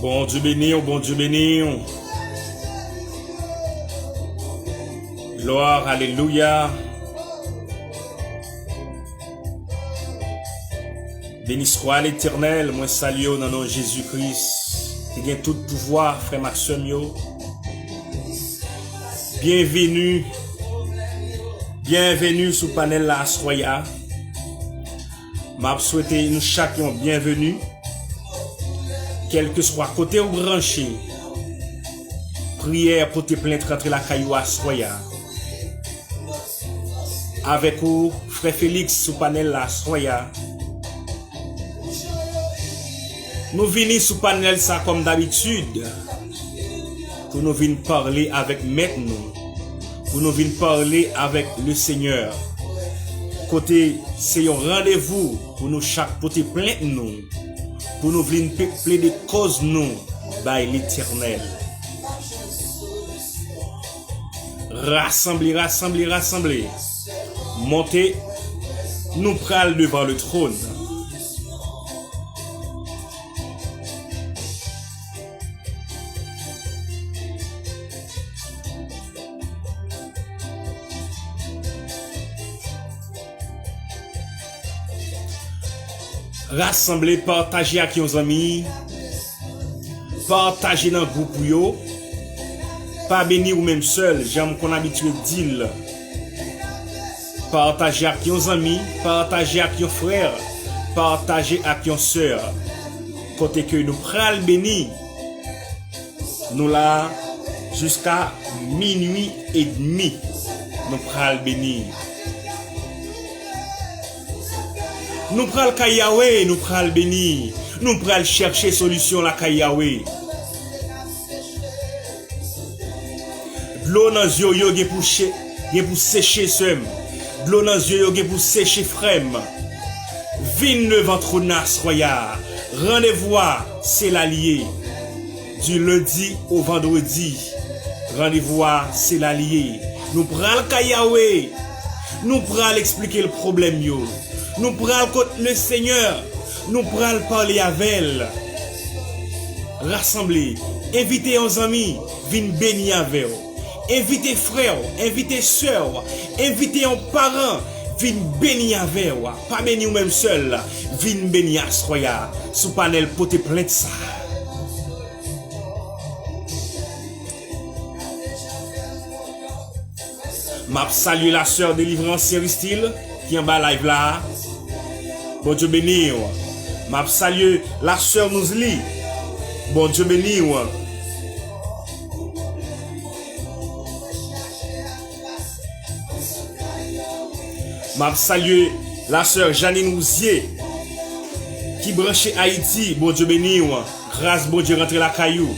Bon Dieu béni, bon Dieu béni. Gloire, alléluia. Béni soit l'Éternel, moi salue au nom de Jésus-Christ. Qui a tout pouvoir, frère Maxime. Bienvenue. Bienvenue sous panel la Asroya. M'a souhaité nous chacun bienvenue. Quel que soit côté ou branché. Prière pour te plaindre entre la caillou Asroya. Avec vous, frère Félix sous panel la Asroya. Nous venons sous panel ça comme d'habitude. Pour nous venir parler avec maître nous. Pour nous venir parler avec le Seigneur. Côté, c'est un rendez-vous pour nous chaque côté plein nous. Pour nous venir plaider cause nous by l'Éternel. Rassembler, rassembler, rassembler. Montez, nous prenons devant le trône. Rassembler, partager avec vos amis, partager dans le groupe yo, pas bénir ou même seul, j'aime qu'on habitué dire. Partager avec vos amis, partager avec vos frères, partager avec vos sœurs. Côté que nous prenons béni, nous là jusqu'à minuit et demi, nous prenons béni. Nous prenons le Yahweh, nous prenons le béni. Nous prenons chercher solution la Yahweh. L'eau dans les yeux pour sécher sem. L'eau dans les yeux pour sécher frème. Vine le ventre Nasroya. Rendez-vous, c'est l'allié. Du lundi au vendredi. Rendez-vous, c'est l'allié. Nous prenons le Yahweh. Nous prenons expliquer le problème yo. Nous prenons le Seigneur. Nous prenons parler avec elle. Rassembler. Invitez vos amis. Viens bénir avec eux. Invitez frères. Invitez sœurs. Invitez vos parents. Viens bénir avec eux. Pas bénir ou même seul. Viens bénir Asroya. Sous panel pour te plaindre ça. M'a salué la sœur délivrance Cyristyle qui est en bas live là. Bon Dieu béni. M'a salué la sœur Nouzli. Bon Dieu béni. M'a salué la sœur Janine Ouzier qui branchait Haïti. Bon Dieu béni. Grâce bon Dieu rentre la caillou.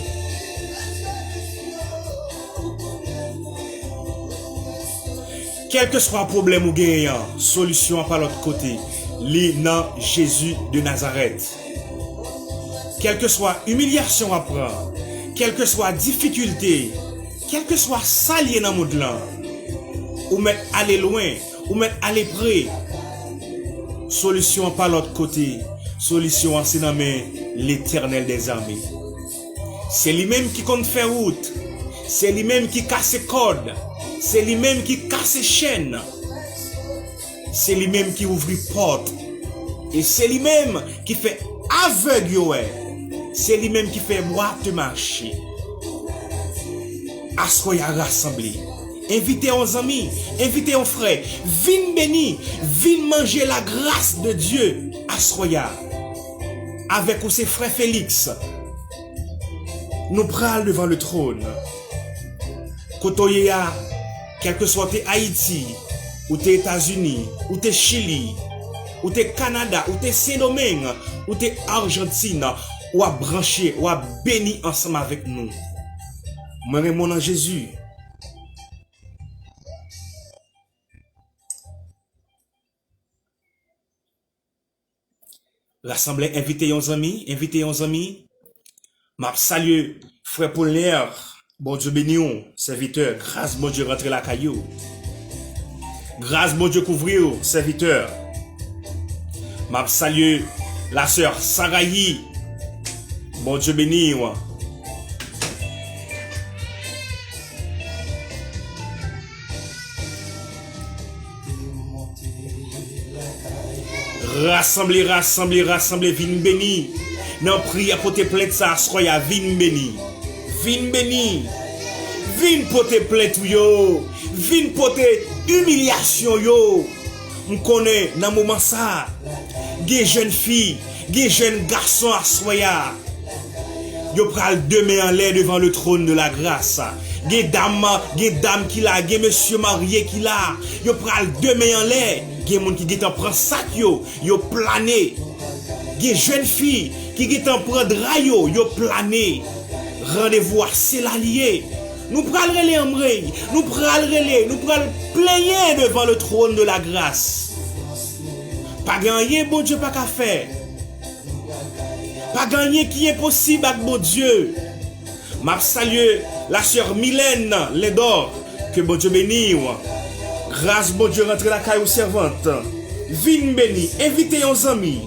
Quel que soit le problème ou gagnant, solution par l'autre côté. Li nan Jésus de Nazareth. Quelle que soit humiliation à prendre, quelle que soit difficulté, quel que soit salier dans le monde là, ou mettre aller loin, ou mettre aller près, solution par l'autre côté, solution c'est dans l'Éternel des armées. C'est lui-même qui compte faire route, c'est lui-même qui casse code, c'est lui-même qui casse chaîne. C'est lui-même qui ouvre porte. Et c'est lui-même qui fait aveugle. C'est lui-même qui fait boîte marcher. Asroya rassemblé. Invitez vos amis. Invitez vos frères. Viens béni. Viens manger la grâce de Dieu. Asroya. Avec ses frères Félix. Nous prenons devant le trône. Kotoyea. Quel que soit Haïti. Ou t'es États-Unis, ou t'es Chili, ou t'es Canada, ou t'es Saint-Domingue, ou t'es Argentine, ou à brancher, ou à bénir ensemble avec nous. Moi, mon nom Jésus. Rassemblez, invitez vos amis, invitez vos amis. M'a salué, frère Paulner, bon Dieu béni, serviteur, grâce bon Dieu rentre la caillou. Grâce bon Dieu couvrir, serviteur. M'a salué la sœur Sarayi. Bon Dieu béni. Rassemblez, rassemblez, rassemblez, vin béni. Non, prière pour te plaître ça, soya, vin béni. Vin béni. Vin pour te plaître yo. Vin pour te humiliation yo. On connaît dans moment ça. Des jeunes filles, des jeunes garçons à soya. Yo pral demain en l'air devant le trône de la grâce. Des dames qui là, des monsieur marié qui là. Yo pral demain en l'air. Des gens qui sont prend sac yo plané. Des jeunes filles qui sont prendre rayo yo plané. Rendez-vous à Célalier. Nous pral relé en vrai. Nous pral plaigner devant le trône de la grâce. Pas gagner bon Dieu pas qu'à faire. Pas gagner qui est possible avec mon Dieu. M'a salué la sœur Mylène Ledor. Que bon Dieu bénisse. Grâce bon Dieu rentre la caille aux servantes. Vin béni, invitez vos amis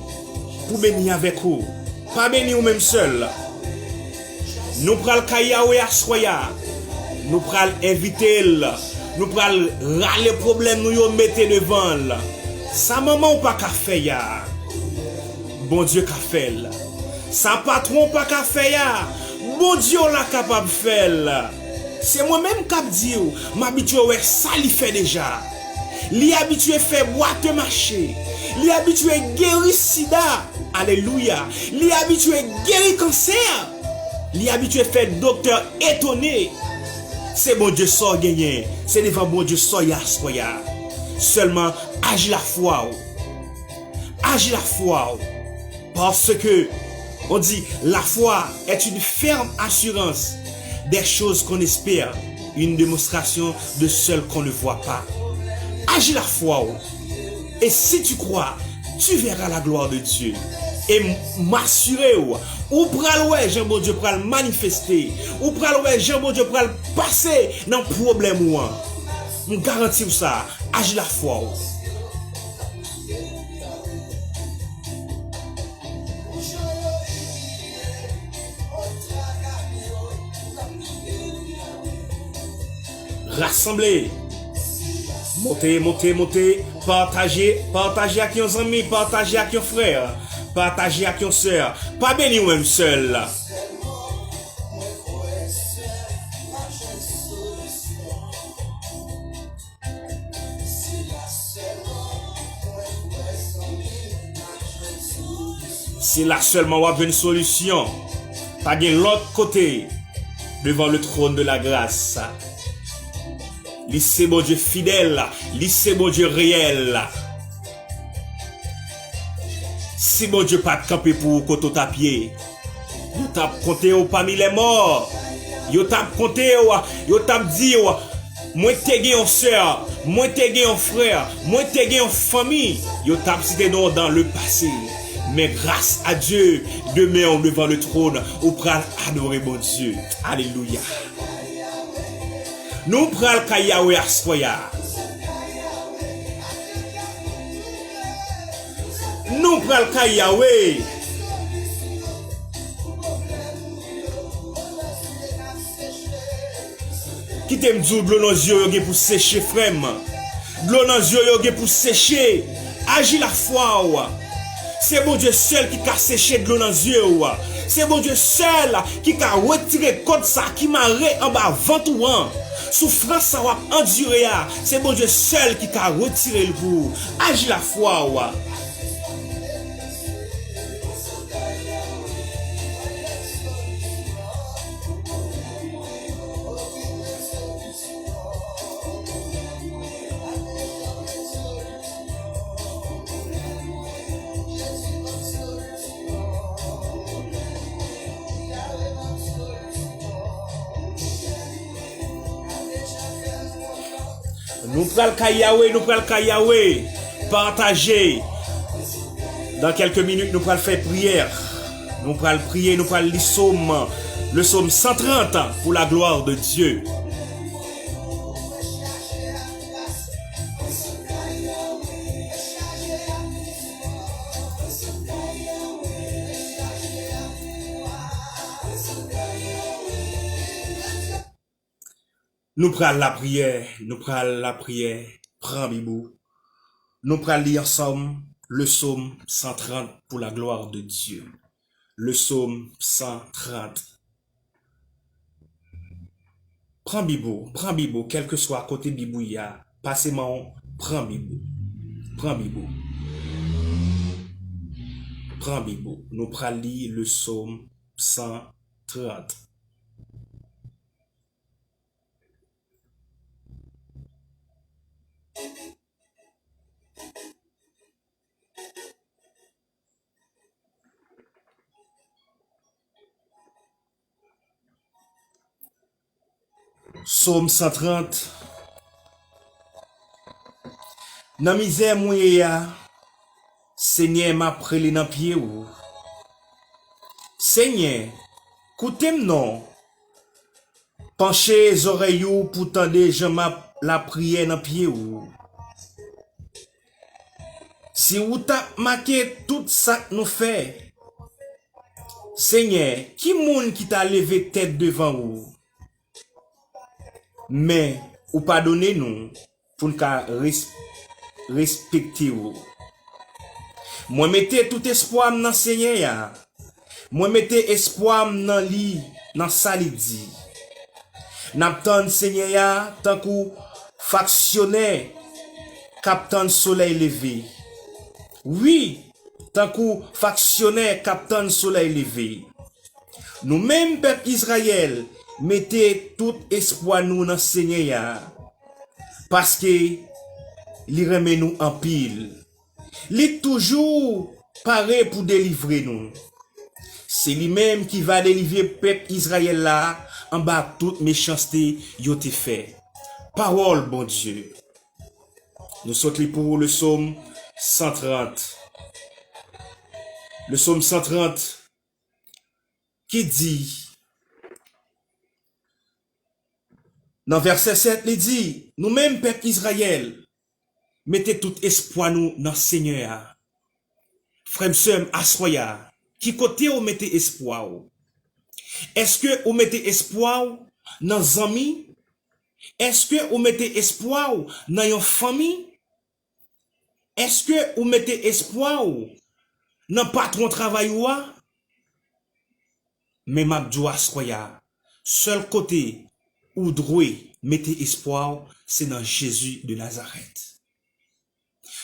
pour bénir avec vous. Pas bénir ou même seul. Nous pral kayawe à soya. Nous pral inviter. Nous pral râler problème nous yo mettez devant. Sa maman ou pas qu'a fait ya. Bon Dieu qu'a fait. Sa patron pas qu'a fait ya. Bon Dieu la capable faire. C'est moi-même qui dis, m'habitue ouais ça li fait déjà. Li habitué fait boîte marché. Li habitué guérir sida. Alléluia. Li habitué guérir cancer. Li habitué fait docteur étonné. C'est bon Dieu sort gagné. C'est devant bon Dieu sort ya soya. Seulement agis la foi. Agis la foi. Parce que on dit la foi est une ferme assurance des choses qu'on espère, une démonstration de celles qu'on ne voit pas. Agis la foi. Et si tu crois, tu verras la gloire de Dieu. Et m'assurer ou pral ouais, Jean bon Dieu pral manifester, ou pral ouais, Jean bon Dieu pral passer dans le problème ou me garantis ça. Agis la foi. Rassemblez. Montez, montez, montez. Partagez, partagez avec vos amis, partagez avec vos frères, partagez avec vos sœurs. Pas béni ou même seul. C'est là seulement où une solution. Pas de l'autre côté, devant le trône de la grâce. Lycée bon Dieu fidèle, lycée bon Dieu réel. Si bon Dieu pas campé pour côté ta pied, yo t'a compté parmi les morts. Yo t'a compté, yo t'a dit, moi t'ai gagné en sœur, moi t'ai gagné en frère, moi t'ai gagné en famille. Yo t'a cité non dans le passé. Mais grâce à Dieu, demain devant le trône, on pral adorer mon Dieu. Alléluia. Nous pral kayawe assoya. Nous pral kayawe. Qui t'aime dire de l'eau dans les yeux pour sécher frère. De l'eau dans les yeux pour sécher. Agis la foi. C'est bon Dieu seul qui a séché de l'eau dans les yeux. C'est bon Dieu seul qui a retiré code ça qui m'a en bas ventre. Souffrance ça va endurer. C'est bon Dieu seul qui a retiré le bout. Agis la foi. Nous pral Yahweh, partager. Dans quelques minutes, nous pral faire prière. Nous pral prier, nous pral lire le psaume 130 pour la gloire de Dieu. Nous prenons la prière, nous prenons la prière, prends Bibou. Nous prenons lire ensemble le psaume 130 pour la gloire de Dieu. Le psaume 130. Prends Bibou, quel que soit côté Bibou, il y a, passez-moi, prends Bibou. Prends Bibou. Prends Bibou. Nous prenons lire le psaume 130. Psaume 130. Nan misère mouye ya, Seigneur m'a prélé dans pied ou. Seigneur, koutez non. Penchez les oreilles ou pour tendre je m'a la prière dans pied ou. Si ou t'a marqué tout ça que nous fait, Seigneur, qui moun qui t'a levé tête devant ou? Mais, ou pardonnez nous pour nous respecter ou. Moi mettez tout espoir dans Seigneur. Moi mettez espoir dans li, dans ça li dit. N'attend Seigneur tant que factionnaire captain soleil levé. Oui, tant que factionnaire captain soleil levé. Nous même peuple Israël mettez tout espoir nous dans Seigneur parce que li remet nous en pile. Li toujours paré pour délivrer nous. C'est lui-même qui va délivrer peuple Israël là en bas toute méchanceté yo te fait. Parole bon Dieu. Nous sautons pour le psaume 130. Le psaume 130 qui dit dans verset 7, il dit, nous-mêmes, peuple Israël, mettez tout espoir nous dans le Seigneur. Frère, sœur, assoya, qui côté vous mettez espoir? Est-ce que vous mettez espoir dans les amis? Est-ce que vous mettez espoir dans une famille? Est-ce que vous mettez espoir dans le patron travail? Mais ma doua assoya, seul côté ou droit, mettez espoir, c'est dans Jésus de Nazareth.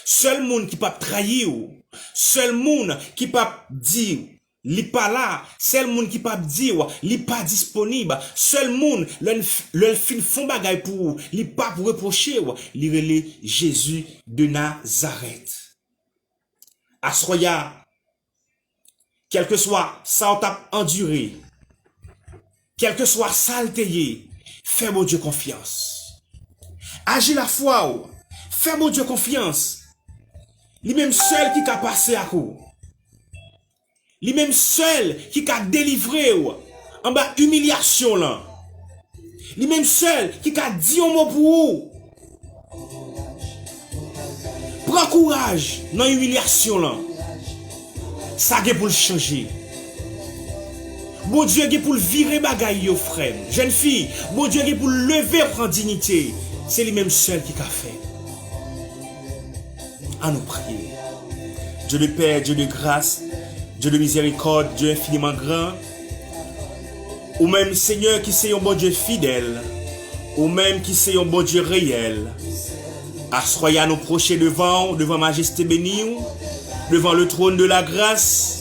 Seul monde qui peut trahir, seul monde qui peut dire, li pas là, seul monde qui peut dire, li pas disponible, seul monde, le fin fond bagay pour, li pas pour reprocher, li relé Jésus de Nazareth. Assoya, quel que soit ça on t'a enduré, quel que soit ça le tayé, fais mon Dieu confiance. Agis la foi, fais mon Dieu confiance. Lui même seul qui a passé à coup. Lui même seul qui a délivré en bas humiliation là. Lui même seul qui a dit un mot pour vous. Prends courage dans l'humiliation là. Ça est pour le changer. Bon Dieu est pour le virer bagaille yo frère. Jeune fille, bon Dieu est pour le lever en dignité. C'est lui même seul qui a fait. À nous prier. Dieu de Père, Dieu de grâce, Dieu de miséricorde, Dieu infiniment grand. Ou même Seigneur qui c'est un bon Dieu fidèle. Ou même qui c'est un bon Dieu réel. Assoyez à nous procher devant majesté bénie, devant le trône de la grâce.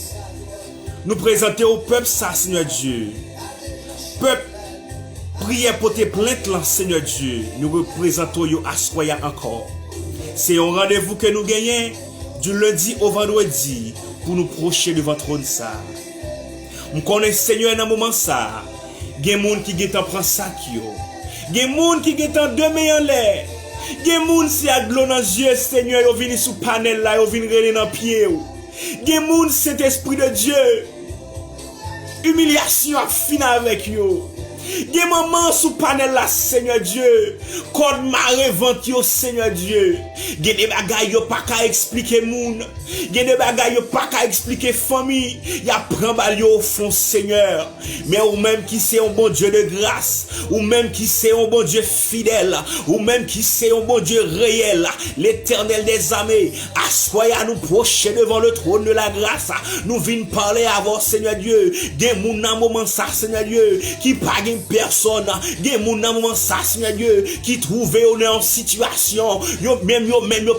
Nous présenter au peuple ça, Seigneur Dieu. Peuple, priez pour tes plaintes là, Seigneur Dieu. Nous représentons yo assoyez encore. C'est un rendez-vous que nous gagnons du lundi au vendredi pour nous procher devant trône ça. Nous connaissons Seigneur dans moment ça. Il y a des gens qui sont en train de sac yo. Il y a des gens qui sont en demain en l'air. Il y a des gens qui ont de l'eau dans les yeux, Seigneur, ils viennent sous panel là, ils viennent rester dans les pieds. Il y a des gens, cet esprit de Dieu. Humiliation a fini avec eux. Gen maman sous panel là, Seigneur Dieu. Code marée vente yo, Seigneur Dieu. Gen des bagailles yo pas qu'à expliquer moun. Gen des bagailles yo pas qu'à expliquer famille. Ya prend bal yo au fond, Seigneur. Mais ou même qui c'est un bon Dieu de grâce, ou même qui c'est un bon Dieu fidèle, ou même qui c'est un bon Dieu réel, l'Éternel des armées, assoyez à nous procher devant le trône de la grâce. Nous venons parler avant, Seigneur Dieu. Des moun nan moment ça, Seigneur Dieu, qui pas une personne. Des moun nan moment ça, Seigneur Dieu, qui trouve on est en situation. Yo même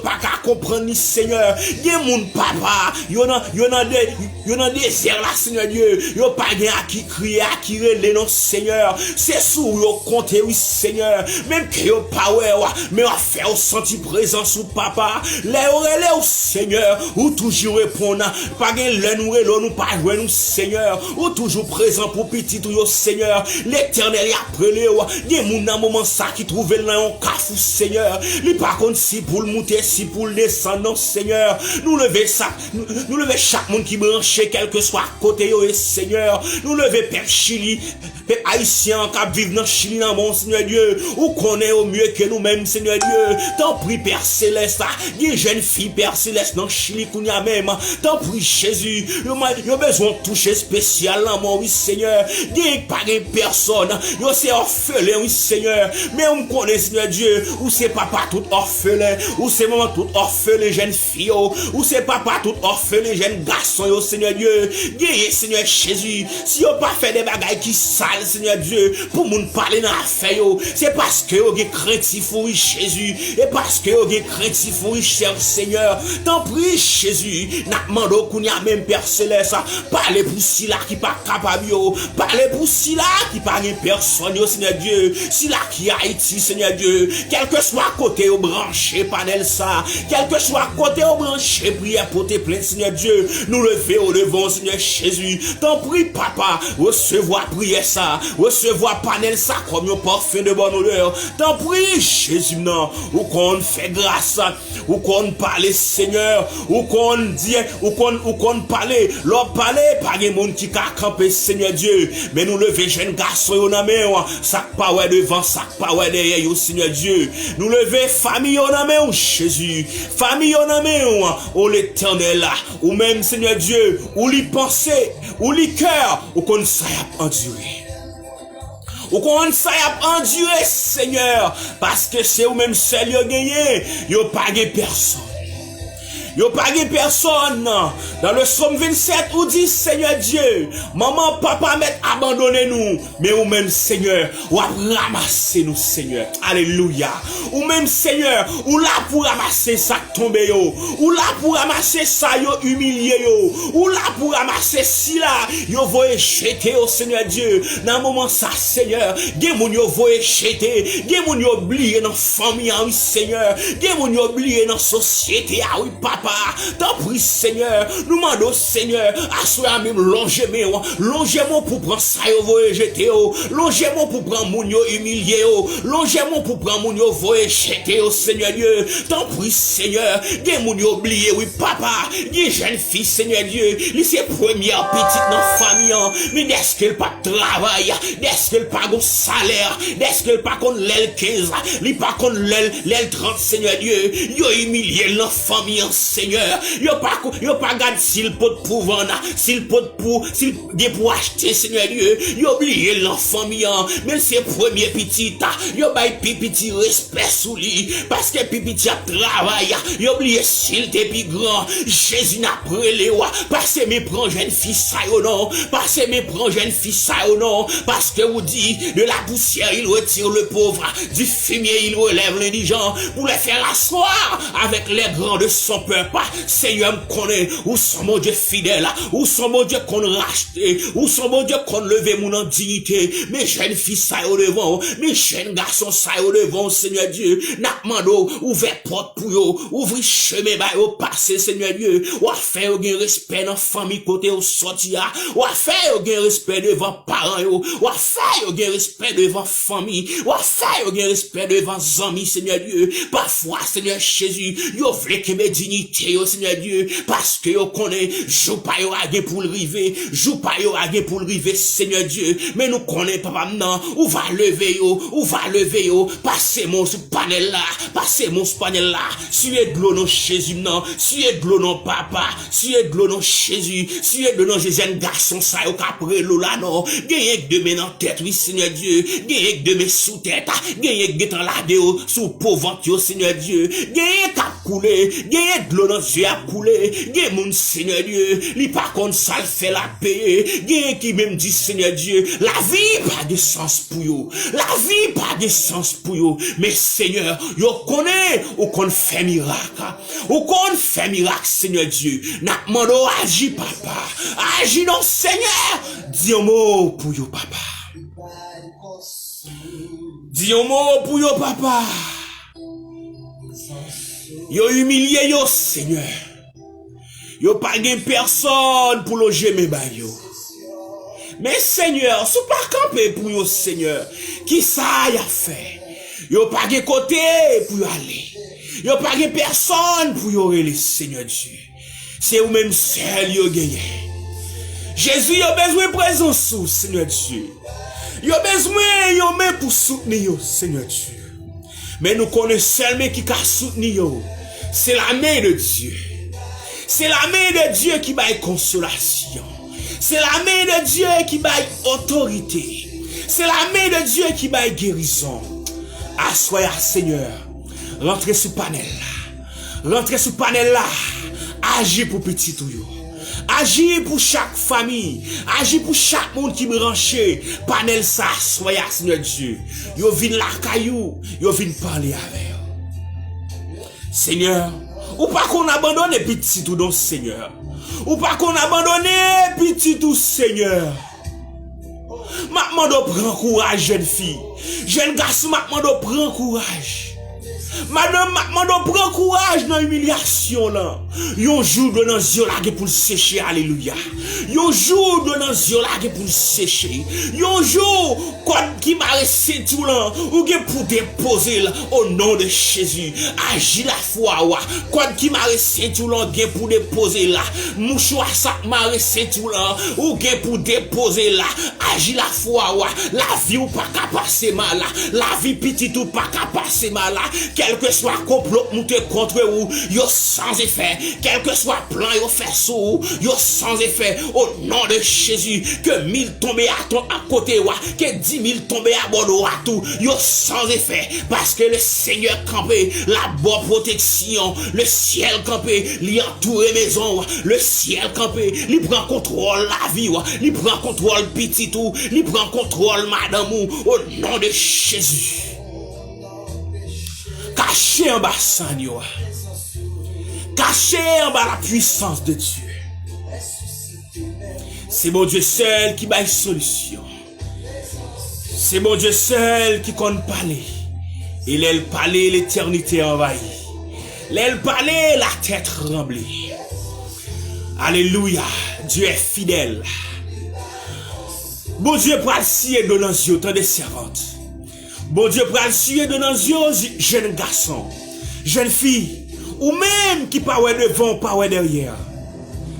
pas qu'à comprendre ni Seigneur. Des moun papa, yo nan désert là, Seigneur Dieu. Yo pas à qui crier, à qui relé non Seigneur. C'est sous yo compter oui Seigneur. Même que yo pas ouais, mais on fait au senti présence ou papa. Les relé au Seigneur, ou toujours répondre. Pas gen le nous pas jouer nous Seigneur. Ou toujours présent pour petit tout yo Seigneur. L'Éternel y après les gen moun nan moment ça qui trouve là un cafou Seigneur. Li pas contre si pour le monter, si pour le descendre non Seigneur. Nous lever ça, nous lever chaque monde qui branché quel que soit côté yo et Seigneur. Nous lever peuple Chili, peuple haïtien qui vivent dans Chili dans mon Seigneur Dieu. Ou connaît au mieux que nous-mêmes Seigneur Dieu. T'en prie Père Céleste, des jeunes filles Père Céleste dans Chili qu'on y a même. T'en prie Jésus, yo besoin de toucher spécial dans mon oui Seigneur. Des pas de personne, yo c'est orphelin oui Seigneur. Mais on connaît Seigneur Dieu, ou c'est papa tout orphelin, ou c'est maman tout orphelin jeune fille, ou c'est papa tout orphelin jeune garçon yo Seigneur Dieu. Guérir Seigneur Jésus, si on pas fait des bagailles qui sales Seigneur Dieu, pour moun parler dans affaire yo, c'est parce que yo gen craintif oui Jésus, et parce que yo gen craintif oui cher Seigneur. T'en prie Jésus, n'a demandé qu'on y a même Père Céleste, parlez pour si là qui pas capable yo, parlez pour si là qui pas gen personne yo Seigneur Dieu, si là qui Haïti Seigneur Dieu, quel que soit côté au branché panel ça, quel que soit côté au branché prière pour tes plaintes Seigneur Dieu, nous lever au devant Seigneur Jésus. T'en prie papa, recevoir prière ça, recevoir panel ça comme un parfum de bonne odeur. T'en prie Jésus non, ou qu'on fait grâce, ou qu'on parle Seigneur, ou qu'on dit, ou qu'on parle, l'on parle par les monde qui a campé Seigneur Dieu, mais nous lever jeune garçon yo nan main, ça pas ouais devant, ça pas ouais derrière yo Seigneur Dieu. Nous lever famille yo nan main Jésus, famille yo nan main, oh l'Éternel là, ou même Seigneur Dieu, ou li penser, ou li cœur, ou qu'on ça y a enduré. Ou qu'on ça y a enduré Seigneur, parce que c'est ou même seul yo gagné, yo pas gagné personne. Yo pas de personne. Dans le psaume 27, où dit Seigneur Dieu, maman, papa, met abandonné nous. Mais ou même Seigneur, ou a ramassé nous Seigneur. Alléluia. Ou même Seigneur, ou là pour ramasser ça tombé yo. Ou là pour ramasser ça yo humilié yo. Ou là pour ramasser si là, yo voye jeter au Seigneur Dieu. Dans un moment ça Seigneur, gen moun yo voye jeter. Gen moun yo oublié dans famille, oui Seigneur. Gen moun yo oublié dans société, ah oui papa. T'en prie Seigneur, nous demandons Seigneur, assoyez même longez-moi pour prendre ça yo voye jeter yo, longez-moi pour prendre moun yo humilié yo, longez-moi pour prendre moun yo voye jeter yo Seigneur Dieu. T'en prie Seigneur, gen moun yo oublié oui papa, gen jeune fille Seigneur Dieu, li c'est première petite dans famille, mais est-ce qu'elle pas travail, est-ce qu'elle pas gon salaire, est-ce qu'elle pas kon l'aile 15, li pas kon l'aile 30 Seigneur Dieu, yo humilié dans famille Seigneur, yo pas garde s'il peut pour vendre, s'il peut pour acheter Seigneur Dieu, yo oublié l'enfant mien, mais c'est premier petit, yo bay petit respect sous lui, parce que petit a travail, yo oublié s'il t'es plus grand, Jésus n'a prélé parce que mes prend jeune fille ça yo non, parce que mes prend jeune fille ça yo non, parce que vous dit de la poussière il retire le pauvre, du fumier il relève l'indigent, pour les faire asseoir avec les grands de son peuple. Seigneur me connaît, où sont mon Dieu fidèle, où sont mon Dieu qu'on racheté, où sont mon Dieu qu'on levé mon en dignité, mes jeunes filles ça au devant, mes jeunes garçons ça au devant, Seigneur Dieu, n'a mando, ouvert porte pour eux, ouvrir chemin ba yo passer, Seigneur Dieu, ou a fait un respect dans famille côté au sortir, ou a fait un respect devant parents yo, ou a fait un respect devant famille, ou a fait un respect devant amis, Seigneur Dieu, parfois, Seigneur Jésus, yo vle que mes dignités limité, Seigneur Dieu, parce que yo connaît, jou pas yo agé pour le river, jou pas yo agé pour le river, Seigneur Dieu, mais nous connaît, papa, non, ou va lever yo, passez mon panel là, passez mon panel là, suez de l'eau non Jésus, non, suez de l'eau non papa, suez de l'eau non Jésus, suez de l'eau non Jésus, un garçon ça, yo qu'après l'eau là, non, gagne de mes dans tête, oui, Seigneur Dieu, gagne de mes sous tête, gagne de temps là, sous pauvre, Seigneur Dieu, gagne cap couler, gagne de l'eau dans yeux à couler, gagne mon Seigneur Dieu, li par contre ça le fait la payer, gagne qui même dit Seigneur Dieu, la vie pas de sens pour yo, la vie pas de sens pour yo, mais Seigneur, yo connaît ou qu'on fait miracle, Seigneur Dieu, n'a demandé agis papa, agis non Seigneur, dis un mot pour yo papa, dis un mot pour yo papa, yo humilié yo Seigneur, yo pas gen personne pour loger mes bayo. Mais Seigneur, sous pas camper pour yo Seigneur, qui ça y a fait? Yo pas gen côté pour y aller. Yo pas gen personne pour y aller, Seigneur Dieu. C'est ou même seul yo gagné. Jésus yo besoin de présence, Seigneur Dieu. Yo besoin yo même pour soutenir yo, Seigneur Dieu. Mais nous connaissons seulement qui a soutenu yo. C'est la main de Dieu. C'est la main de Dieu qui baille consolation. C'est la main de Dieu qui baille autorité. C'est la main de Dieu qui baille guérison. Assoyez, Seigneur. Rentrez sous panel là. Rentrez sous panel là. Agis pour petit tout yo. Agis pour chaque famille. Agis pour chaque monde qui branche. Panel ça, soyez, Seigneur Dieu. Yo vin la caillou. Yo vin parler avec yo. Seigneur, ou pas qu'on abandonne petit tout dans Seigneur. Ou pas qu'on abandonne petit tout Seigneur. Maintenant de prendre courage jeune fille. Jeune garçon maintenant de prendre courage. Madame maintenant de prendre courage dans l'humiliation là. Yon jour de dans yeux là pour sécher alléluia. Yon jour de dans yeux là pour sécher. Yon jour qui m'a resté tout là ou pour déposer au nom de Jésus. Agis la foi wa. Quoi qui m'a resté tout là pour déposer là. Mouchoir ça m'a resté tout là ou pour déposer là. Agis la foi wa. La vie ou pas qu'à passer mal là. La vie petite ou pas qu'à passer mal là. Quel que soit complot monté contre vous, yo sans effet. Quel que soit plan yo fait sous, yo sans effet. Au nom de Jésus, que 1000 tombent à côté wa, que 10 000 tombent à bord à tout, yo sans effet. Parce que le Seigneur campé, la bonne protection, le ciel campé, li entoure maison, le ciel campé, li prend contrôle la vie, li prend contrôle petit tout, li prend contrôle madame ou, au nom de Jésus. Caché en bas sang yo. Caché en bas la puissance de Dieu. C'est mon Dieu seul qui baille solution. C'est mon Dieu seul qui compte parler. Et l'aile parler, l'éternité envahie. L'aile parler, la tête tremblée. Alléluia. Dieu est fidèle. Bon Dieu prend scier de nos yeux, tant de servantes. Bon Dieu prend scier de nos yeux, jeune garçon, jeune fille, ou même qui pas devant, pas derrière.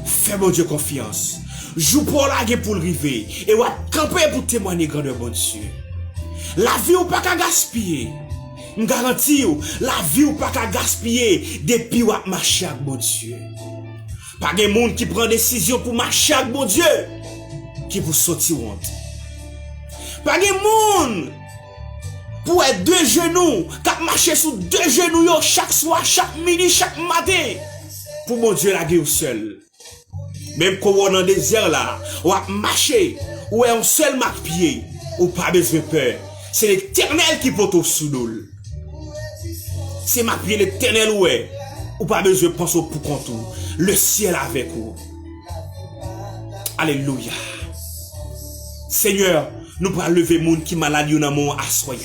Fais mon Dieu confiance. Joue pour la guerre pour le river. Et ou camper pour témoigner grandeur bon Dieu. La vie ou pas qu'à gaspiller. Je garantis ou, la vie ou pas qu'à gaspiller depuis ou marcher avec bon Dieu. Pas de monde qui prend décision pour marcher avec bon Dieu qui vous sortir honte. Pas de monde pour être deux genoux, qui marcher sous deux genoux chaque soir, chaque midi, chaque matin. Pour mon Dieu la guerre seul. Même quand on est dans le désert là, ou à marcher, ou est un seul marque-pied, ou pas besoin de peur. C'est l'Éternel qui porte au sous-dol. C'est marque-pied l'Éternel ou pas besoin de penser pour contour. Le ciel avec vous. Alléluia. Seigneur, nous pourrons lever les gens qui sont malades dans mon assoya.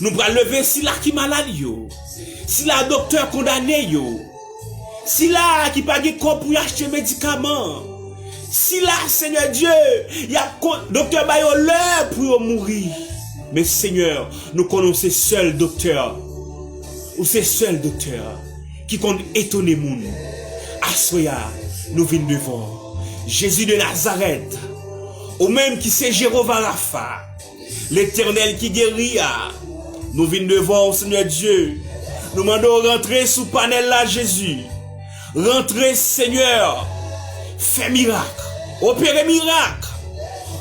Nous pourrons lever si là qui malade yo. Si là docteur condamné yo. Si là qui pas de corps pour acheter médicaments. Si là Seigneur Dieu, il y a docteur bayo l'heure pour mourir. Mais Seigneur, nous connaissons seul docteur. Ou c'est seul docteur qui compte étonner moun. Assoya, nous venons devant Jésus de Nazareth, ou même qui c'est Jéhovah Rapha, l'Éternel qui guérit. Nous venons devant Seigneur Dieu. Nous demandons rentrer sous panel là, Jésus. Rentrer, Seigneur. Fais miracle. Opérer miracle.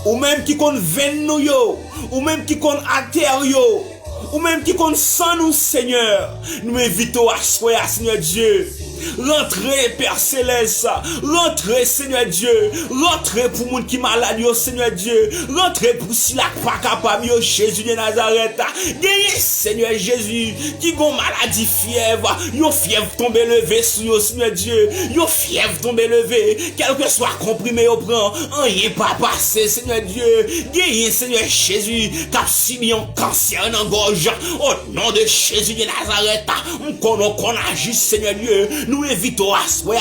Ou même qui compte veine nous yo. Ou même qui compte artère yo. Ou même qui compte sans nous, Seigneur. Nous invitons à soyer, Seigneur Dieu. Rentrez, Père Céleste. Rentrez, Seigneur Dieu. Rentrez pour moun qui malade, Seigneur Dieu. Rentrez pour si la pas capable, Jésus de Nazareth. Gagnez, Seigneur Jésus, qui gon maladie fièvre. Yo fièvre tombe levé sur yo, Seigneur Dieu. Yo fièvre tombe levé. Quel que soit comprimé, yo prend. Rien pas passé, Seigneur Dieu. Gagnez, Seigneur Jésus, cap subi un cancer dans gorge. Au nom de Jésus de Nazareth. On agit, Seigneur Dieu. Nous invitons à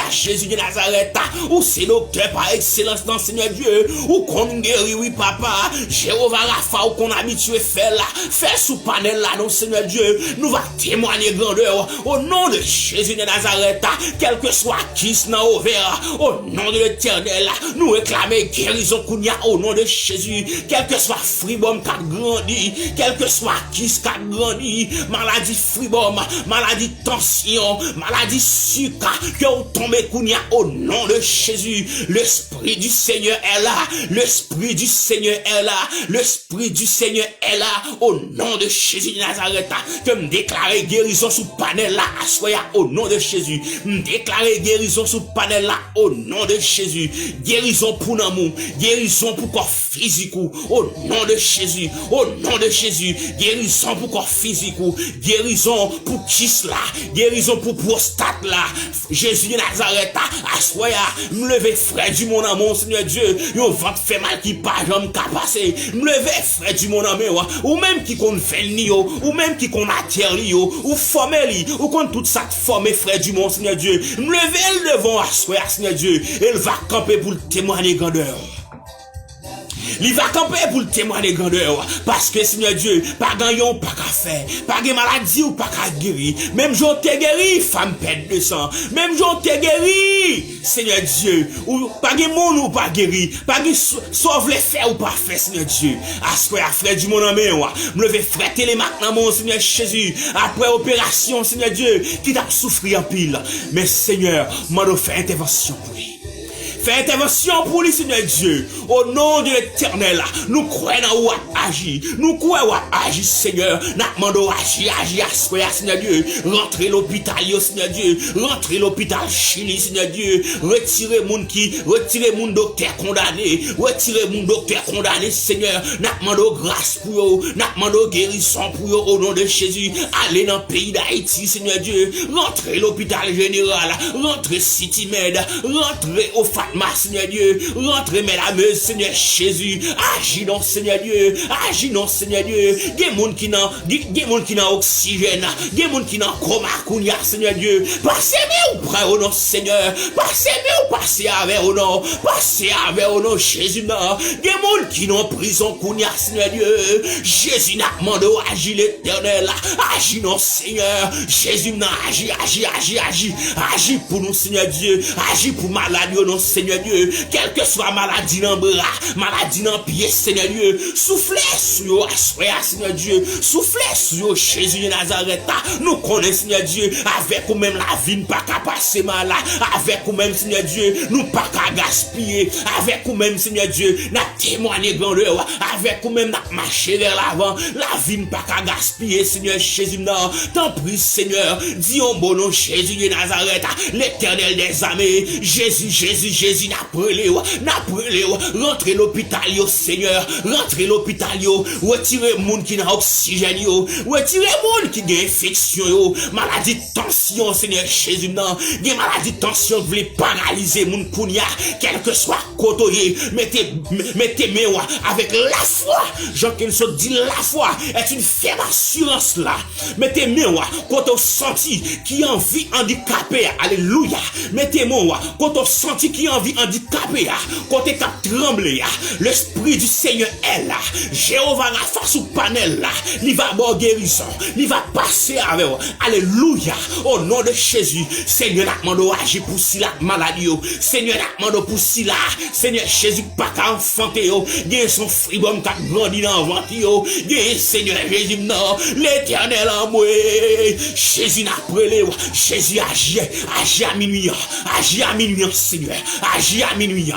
Jésus de Nazareth, ou c'est docteur par excellence dans Seigneur Dieu, ou qu'on guérit, oui papa, Jéhovah Rapha, ou qu'on habitué faire là, faire sous panel là, non Seigneur Dieu, nous va témoigner grandeur, au nom de Jésus de Nazareth, quel que soit qui n'a ouvert, au nom de l'Éternel, nous réclamer guérison qu'on y a au nom de Jésus, quel que soit fribom qui a grandi, quel que soit qui a grandi, maladie fribom, maladie tension, maladie sucre, que vous tombez au nom de Jésus. L'Esprit du Seigneur est là. L'Esprit du Seigneur est là. L'Esprit du Seigneur est là. Au nom de Jésus de Nazareth. Que me déclarer guérison sous panel là. Assoya au nom de Jésus. Me déclarer guérison sous panel là. Au nom de Jésus. Guérison pour l'amour. Guérison pour corps physique. Au nom de Jésus. Au nom de Jésus. Guérison pour corps physique. Guérison pour kiss là. Guérison pour prostate là. Jésus de Nazareth, assoya, me lever frère du mon amour, Seigneur Dieu, yon ventre fait mal qui pas jamais capacé, me lever frère du mon amour, ou même qui qu'on fait ni ou même qui qu'on attire li ou forme li, ou qu'on tout ça former frère du mon, Seigneur Dieu, me lever le devant assoya, Seigneur Dieu, elle va camper pour le témoigner grandeur. Il va camper pour le témoigner grandeur. Parce que, Seigneur Dieu, pas gagnant, pas qu'à faire. Pas de maladie ou pas qu'à guérir. Même jour t'es guéri, femme pète de sang. Même jour t'es guéri, Seigneur Dieu. Ou pas de monde ou pas guéri. Pas de sauve les faits ou pas fait, Seigneur Dieu. Assoya, frère du mon ami, me lever frère les maintenant, mon Seigneur Jésus. Après opération, Seigneur Dieu, qui t'a souffert en pile. Mais, Seigneur, m'a fait intervention pour lui. Fais intervention pour lui, Seigneur Dieu. Au nom de l'Éternel, nous croyons où agir. Nous croyons où agir, Seigneur. Nous demandons agir, Seigneur Dieu. Rentrez l'hôpital, Seigneur Dieu. Rentrez l'hôpital Chili, Seigneur Dieu. Retirez mon docteur condamné. Retirez mon docteur condamné, Seigneur. Nous demandons grâce pour eux. Nous demandons guérison pour eux au nom de Jésus. Allez dans le pays d'Haïti, Seigneur Dieu. Rentrez l'hôpital général. Rentrez City Med. Rentrez au Fatma, Seigneur Dieu. Rentrez, mesdames, Seigneur Jésus. Agis non, Seigneur Dieu. Agis non, Seigneur Dieu. Des moun qui n'a oxygène. Des moun qui n'a coma kounia, Seigneur Dieu. Passez-moi ou près au nom, Seigneur. Passez-moi ou passez avec au nom. Passez avec au nom, Jésus. Des moun qui n'ont prison kounia, Seigneur Dieu. Jésus n'a demandé agis l'Éternel. Agis non, Seigneur. Jésus n'a agis pour nous, Seigneur Dieu. Agis pour maladie au nom, Seigneur Dieu, quelle que soit maladie dans le bras, maladie dans le pied, Seigneur Dieu, soufflez sur eux, Seigneur Dieu, soufflez sur Jésus de Nazareth, nous connaissons, Seigneur Dieu, avec ou même la vie, nous pas qu'à passer mal, avec ou même, Seigneur Dieu, nous pas qu'à gaspiller, avec ou même, Seigneur Dieu, nous témoigner grandeur, avec ou même, nous marcher vers l'avant, la vie, nous pas qu'à gaspiller, Seigneur Jésus, non, t'en prie, Seigneur, dis au bon nom, Jésus de Nazareth, l'Éternel des armées, Jésus, n'a brûlé, rentrez l'hôpital, Seigneur, rentrez l'hôpital, retirez moun qui n'a oxygène, retirez moun qui a infection, maladie de tension, Seigneur Jésus, non, des maladies de tension, vous voulez paralyser moun kounia, quel que soit côté, mettez moi avec la foi, Jean-Kelso dit la foi est une ferme assurance là, mettez moi, quand on sentit qui en vie handicapé, alléluia, mettez moi, quand on sentit qui en en vie handicapée, côté cap tremblé, l'esprit du Seigneur est là. Jéhovah Rapha sous panel là, il va avoir guérison, il va passer avec vous. Alléluia, au nom de Jésus. Seigneur, n'a demandé agir pour si la maladie, Seigneur, n'a demandé pour si la, Seigneur Jésus, pas qu'à enfanter, il y a son fribon qui a grandi dans le ventre, il y a Seigneur Jésus, non, l'éternel en moi, Jésus n'a prélé, Jésus agit à minuit, agit à minuit, Seigneur, agit à minuit,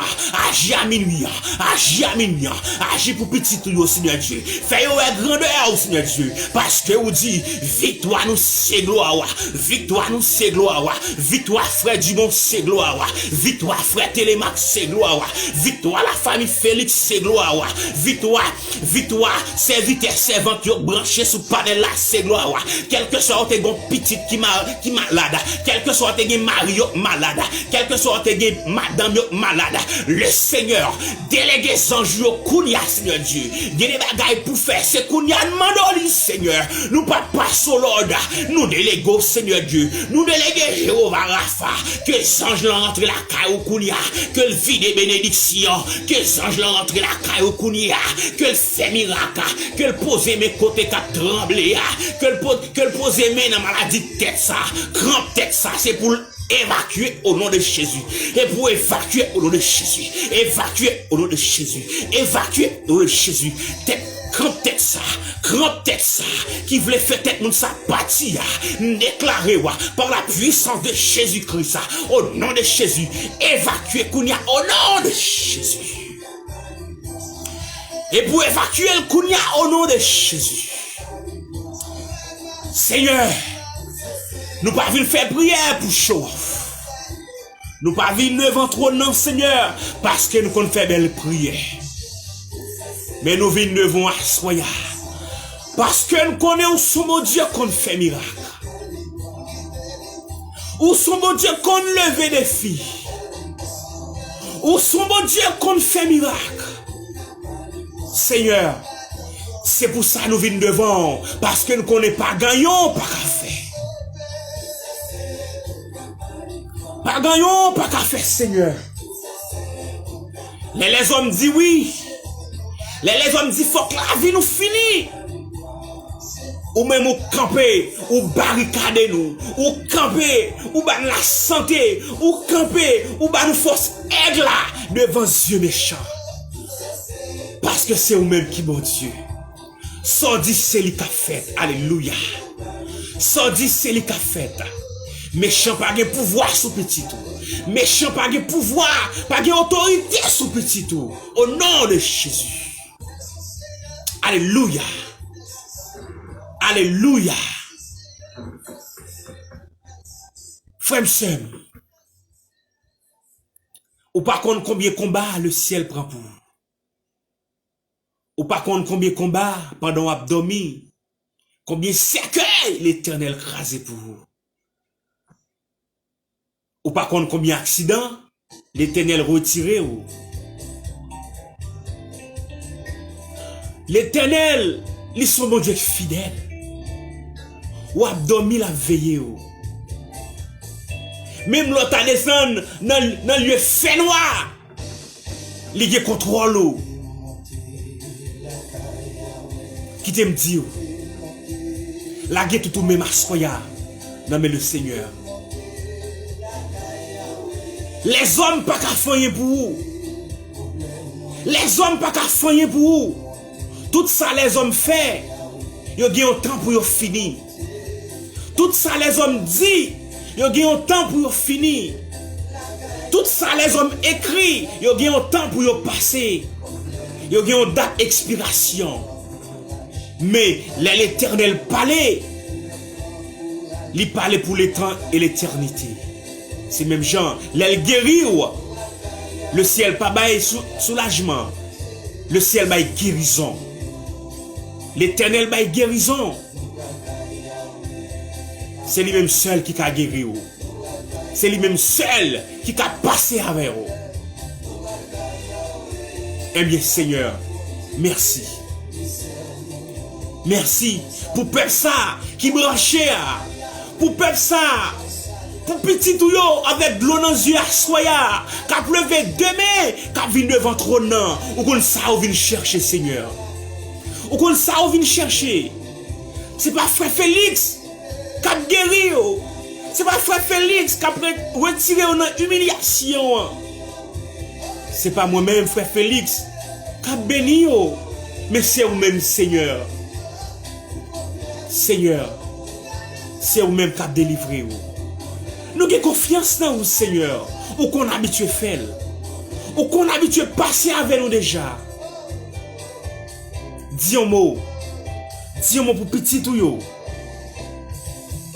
agit à minuit, agit à minuit, agit pour petit tout, Seigneur Dieu, fais une grandeur, Seigneur Dieu, parce que vous dites, victoire nous c'est gloire, victoire nous c'est gloire, victoire frère Dumont c'est gloire, victoire frère Télémax c'est gloire, victoire la famille Félix c'est gloire, victoire serviteur servante branché sous panel là c'est gloire, quel que soit tes gon petite qui malade, quel que soit tes mari malade, quel que soit tes madame malade, le Seigneur délégué anges kounia Seigneur Dieu, il y a des bagailles pour faire, c'est kounia demandons Seigneur, nous pas passer l'ordre, nous déléguons Seigneur Dieu, nous déléguons Jéhovah Rapha, que les anges rentrent la caille kounia, que le vide des bénédictions, que les anges rentrent la caille kounia, que le fait miracle, que le pose mes côtés qui tremblé, que le pose mes dans maladie de tête ça, crampe tête ça, c'est pour évacuer au nom de Jésus. Et pour évacuer au nom de Jésus. Évacuer au nom de Jésus. Évacuer au nom de Jésus. Crampe tête ça, qui voulait faire tête moun sa partie, déclarer par la puissance de Jésus-Christ, au nom de Jésus, évacuer Kounia au nom de Jésus. Et pour évacuer le Kounia au nom de Jésus. Seigneur, nous pas venir faire prière pour chaud. Nous pas venir devant trop non Seigneur parce que nous qu'on fait belle prière. Mais nous venons devant assoya parce que nous connaissons mon Dieu qu'on fait miracle. Ou son bon Dieu qu'on leve des filles. Ou son bon Dieu qu'on fait miracle. Seigneur, c'est pour ça que nous venons devant parce que nous connaissons pas gagnons pas qu'à faire. Pas gagnons, pas qu'à faire, Seigneur. Les hommes disent oui. Les hommes disent faut que la vie nous finisse. Ou même ou camper, ou barricader nous, ou camper, ou ban la santé, ou camper, ou ban nous force aide là devant Dieu méchant. Parce que c'est vous-même qui bon Dieu. Sans dire c'est lui qui a fait. Alléluia. Sans dire c'est lui qui a fait. Méchant pas de pouvoir sous petit tout. Méchant pas de pouvoir, pas de autorité sous petit tout. Au nom de Jésus. Alléluia. Alléluia. Frère Sem, ou pas contre combien de combats le ciel prend pour vous. Ou pas contre combien de combats pendant abdomen. Combien de cercueils l'Éternel crasé pour vous. Ou pas contre combien d'accidents l'Éternel retiré ou. L'Éternel, il sont bon Dieu fidèle. Ou abdomen la veillé ou. Même l'autre à descendre dans le lieu fait noir. Il y a contrôle ou. Qui t'aime dire. La guerre tout même assoya. Non mais le Seigneur. Les hommes pas qu'à faire pour vous. Les hommes pas qu'à faire pour vous. Tout ça les hommes fait. Ils ont un temps pour finir. Tout ça les hommes dit. Ils ont un temps pour finir. Tout ça les hommes écrit. Ils ont un temps pour passer. Ils ont une date d'expiration. Mais l'Éternel parlait. Il parlait pour les temps et l'éternité. C'est même Jean, l'elle guérit, le ciel pas bail soulagement, le ciel bail guérison, l'Éternel bail guérison. C'est lui-même seul qui a guéri, c'est lui-même seul qui a passé avec vous. Eh bien Seigneur, merci. Merci pour peuple ça qui branchait, pour peuple ça pour petit tout yo, avec de l'eau dans les yeux à soya, qu'a pleuvé demain, qu'a venu devant trône, ou qu'on ça ou vient chercher, Seigneur. Ou qu'on ça ou vient chercher. C'est pas frère Félix, qu'a guéri, c'est pas frère Félix, qu'a retiré une humiliation. C'est pas moi-même, frère Félix, qu'a béni, mais c'est vous-même, Seigneur. Seigneur, c'est vous-même qui a délivré. Nous avons confiance dans vous, Seigneur, ou qu'on a habitué faire, ou qu'on a habitué passer avec nous déjà. Dis un mot pour petit ou yo.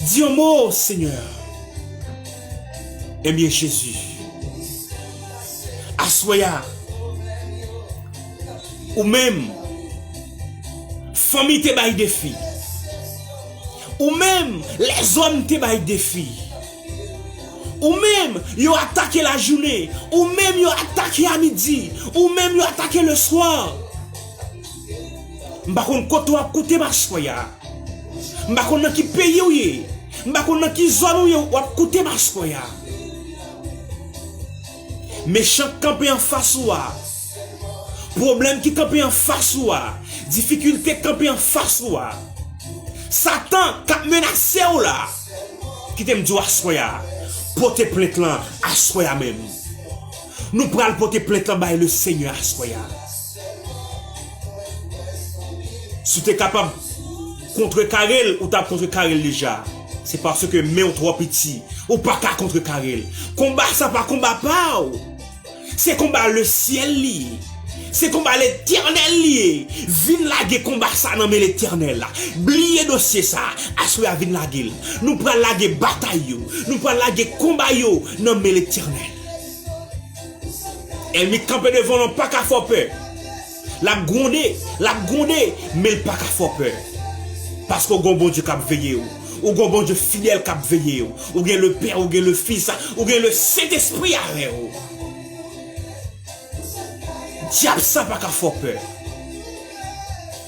Dis un mot, Seigneur. Eh bien, Jésus, assoya, ou même, famille te baille des filles. Ou même les hommes te baillent des filles. Ou même ils ont attaqué la journée. Ou même ils ont attaqué à midi. Ou même ils ont attaqué le soir. M'bakon koto a koute ma soya. M'bakon nan ki pays ou ye. M'bakon nan ki zone ou ye ou a koute ma soya. Méchant campé en face ou a. Problème qui campé en face ou a. Difficulté campé en face ou a. Satan qui a menacé ou là, qui t'aime dire assoya, porter plainte là, assoya même. Nous prenons porter plainte là, by le Seigneur assoya. Si tu es capable de contrecarrer ou tu as contrecarré déjà, c'est parce que mais trop petit, ou pas qu'à contrecarrer. Combat ça pas combat pas. C'est combat le ciel lié. C'est combat l'éternel lié. Vin laguer combat ça non mais l'éternel là. Blier dossier ça. Assoya vin laguer. Nous prenons laguer bataille yo. Nous prenons laguer combat yo non mais l'éternel. Elle me campe devant non pas qu'à faire peur. La gronder, mais le pas qu'à faire peur. Parce qu'au bon Dieu cap veiller ou bon Dieu fidèle cap veiller ou bien le Père ou bien le Fils ou bien le Saint-Esprit avec vous. Diable ça pas qu'à faire peur.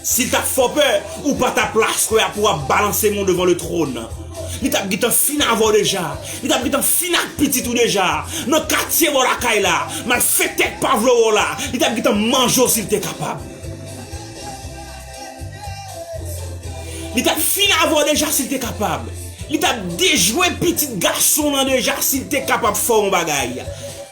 Si t'as fait peur, ou pas ta place pour balancer mon devant le trône. Il t'a dit fin avant déjà. Il t'a dit fin petit tout déjà. Nos quartier voilà kaila, mal fait tête pas vlo là. Il t'a dit manger s'il t'est capable. Il t'a fin avant déjà s'il t'est capable. Il t'a déjoué petit garçon là déjà s'il t'est capable de faire un bagaille.